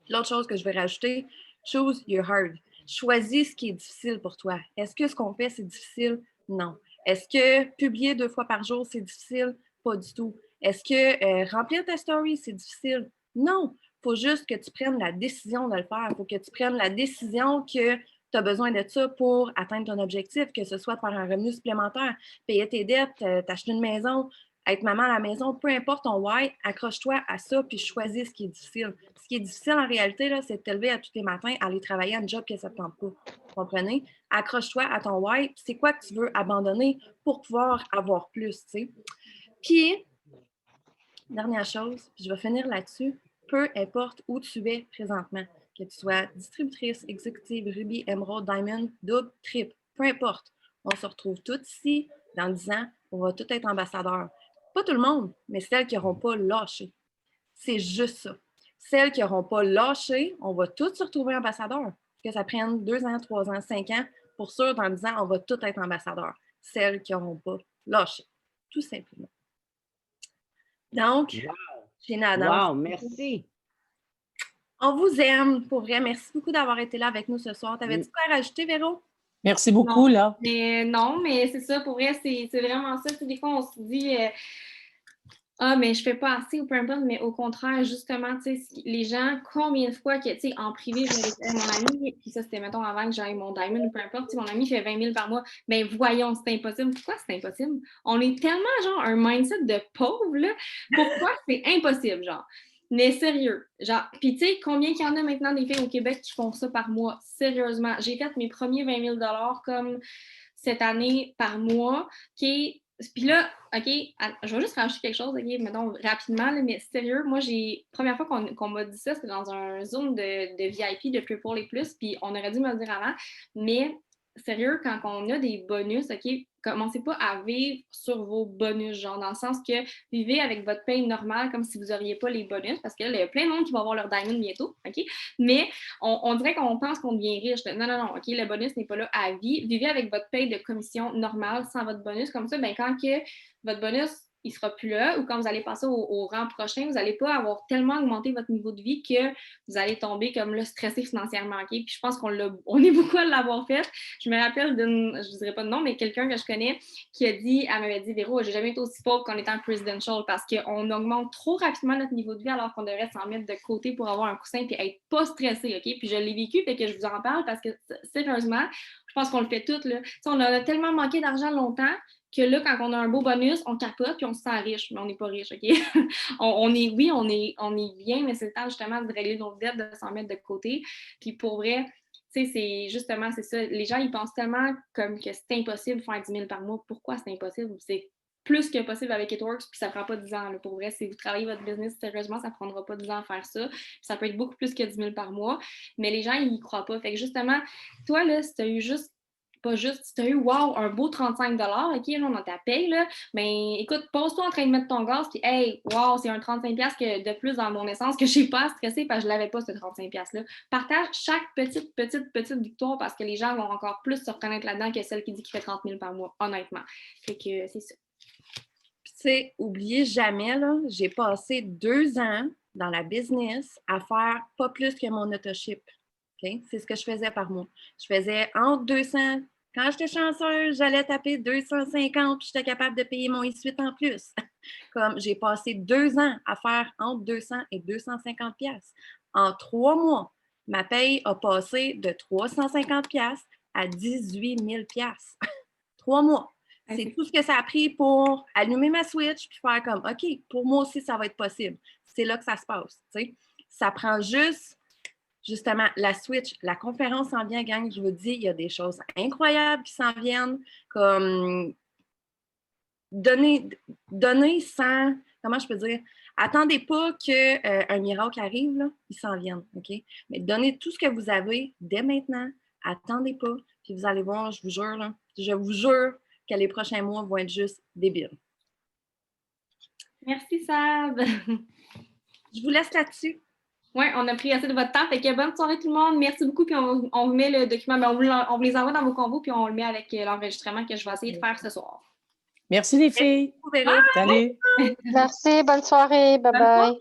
L'autre chose que je vais rajouter, choose your hard. Choisis ce qui est difficile pour toi. Est-ce que ce qu'on fait, c'est difficile? Non. Est-ce que publier 2 fois par jour, c'est difficile? Pas du tout. Est-ce que remplir ta story, c'est difficile? Non. Il faut juste que tu prennes la décision de le faire. Il faut que tu prennes la décision que tu as besoin de ça pour atteindre ton objectif, que ce soit de faire un revenu supplémentaire, payer tes dettes, t'acheter une maison, être maman à la maison, peu importe ton why, accroche-toi à ça puis choisis ce qui est difficile. Ce qui est difficile en réalité, là, c'est de te lever à tous les matins, aller travailler à un job que ça ne te tente pas. Vous comprenez? Accroche-toi à ton why. C'est quoi que tu veux abandonner pour pouvoir avoir plus, tu sais? Puis, dernière chose, puis je vais finir là-dessus, peu importe où tu es présentement, que tu sois distributrice, exécutive, Ruby, Emerald, Diamond, double, triple, peu importe. On se retrouve tous ici dans 10 ans, on va tous être ambassadeurs. Pas tout le monde, mais celles qui n'auront pas lâché. C'est juste ça. Celles qui n'auront pas lâché, on va tous se retrouver ambassadeurs. Que ça prenne 2 ans, 3 ans, 5 ans, pour sûr, dans 10 ans, on va tous être ambassadeurs. Celles qui n'auront pas lâché. Tout simplement. Donc, chez Nada.
Wow, merci.
On vous aime, pour vrai. Merci beaucoup d'avoir été là avec nous ce soir. T'avais-tu quoi à rajouter, Véro?
Merci beaucoup, là.
Non, mais c'est ça, pour vrai, c'est vraiment ça. Des fois, on se dit ah, mais je fais pas assez ou peu importe, mais au contraire, justement, tu sais, les gens, combien de fois que, tu sais, en privé, mon ami, puis ça, c'était, mettons, avant que j'aille mon diamond ou peu importe, tu sais, mon ami fait 20 000 par mois, ben voyons, c'est impossible. Pourquoi c'est impossible? On est tellement, genre, un mindset de pauvre, là. Pourquoi c'est impossible, genre? Mais sérieux, genre, puis tu sais, combien qu'il y en a maintenant des filles au Québec qui font ça par mois? Sérieusement, j'ai fait mes premiers 20 000 $ comme cette année par mois, qui puis là, OK, je vais juste rajouter quelque chose, OK, mettons rapidement, là, mais sérieux, moi, première fois qu'on m'a dit ça, c'était dans un Zoom de VIP, de Plus pour les Plus, puis on aurait dû me le dire avant, mais sérieux, quand on a des bonus, OK, commencez pas à vivre sur vos bonus, genre dans le sens que vivez avec votre paye normale comme si vous n'auriez pas les bonus, parce que là, il y a plein de monde qui va avoir leur diamond bientôt, OK? Mais on dirait qu'on pense qu'on devient riche. Non, OK, le bonus n'est pas là à vie. Vivez avec votre paye de commission normale sans votre bonus. Comme ça, ben quand que votre bonus il ne sera plus là, ou quand vous allez passer au rang prochain, vous n'allez pas avoir tellement augmenté votre niveau de vie que vous allez tomber comme là, stressé financièrement. Okay? Puis je pense qu'on est beaucoup à l'avoir fait. Je me rappelle d'une, je ne dirais pas de nom, mais quelqu'un que je connais qui elle m'avait dit, Véro, j'ai jamais été aussi pauvre qu'en étant presidential parce qu'on augmente trop rapidement notre niveau de vie alors qu'on devrait s'en mettre de côté pour avoir un coussin et être pas stressé. OK? Puis je l'ai vécu, fait que je vous en parle parce que sérieusement, je pense qu'on le fait toutes. Là. On a tellement manqué d'argent longtemps que là, quand on a un beau bonus, on capote puis on se sent riche, mais on n'est pas riche, OK? on est bien, mais c'est le temps justement de régler nos dettes, de s'en mettre de côté. Puis pour vrai, tu sais, c'est ça. Les gens, ils pensent tellement comme que c'est impossible de faire 10 000 par mois. Pourquoi c'est impossible? C'est plus que possible avec It-Works, puis ça ne prend pas 10 ans. Là. Pour vrai, si vous travaillez votre business sérieusement, ça ne prendra pas 10 ans à faire ça. Puis ça peut être beaucoup plus que 10 000 par mois. Mais les gens, ils n'y croient pas. Fait que justement, toi, là, si tu as eu juste si tu as eu, wow, un beau 35 OK, là, on t'a paye, là, mais écoute, pose-toi en train de mettre ton gaz, puis hey, wow, c'est un 35 que de plus dans mon essence que je n'ai pas stressé parce que je ne l'avais pas, ce 35 $-là. Partage chaque petite victoire parce que les gens vont encore plus se reconnaître là-dedans que celle qui dit qu'il fait 30 000 par mois, honnêtement. Fait que c'est ça.
Tu sais, oubliez jamais, là, j'ai passé 2 ans dans la business à faire pas plus que mon autoship. Okay? C'est ce que je faisais par mois. Je faisais entre 200. Quand j'étais chanceuse, j'allais taper 250 puis j'étais capable de payer mon I-8 en plus. Comme j'ai passé 2 ans à faire entre 200 et 250 $. En 3 mois, ma paye a passé de 350 $ à 18 000 $. 3 mois. C'est tout ce que ça a pris pour allumer ma Switch puis faire comme, OK, pour moi aussi, ça va être possible. C'est là que ça se passe. T'sais. Ça prend juste justement, la Switch, la conférence s'en vient, gang, je vous dis, il y a des choses incroyables qui s'en viennent, comme donner sans, comment je peux dire, attendez pas qu'un miracle arrive, là, ils s'en viennent, OK? Mais donnez tout ce que vous avez dès maintenant, attendez pas, puis vous allez voir, je vous jure que les prochains mois vont être juste débiles.
Merci, Sab!
Je vous laisse là-dessus.
Oui, on a pris assez de votre temps. Fait que bonne soirée tout le monde. Merci beaucoup. Puis on vous met le document, mais on vous les envoie dans vos combos, puis on le met avec l'enregistrement que je vais essayer de faire ce soir.
Merci les filles.
Salut.
Salut.
Merci, bonne soirée. Bye bye.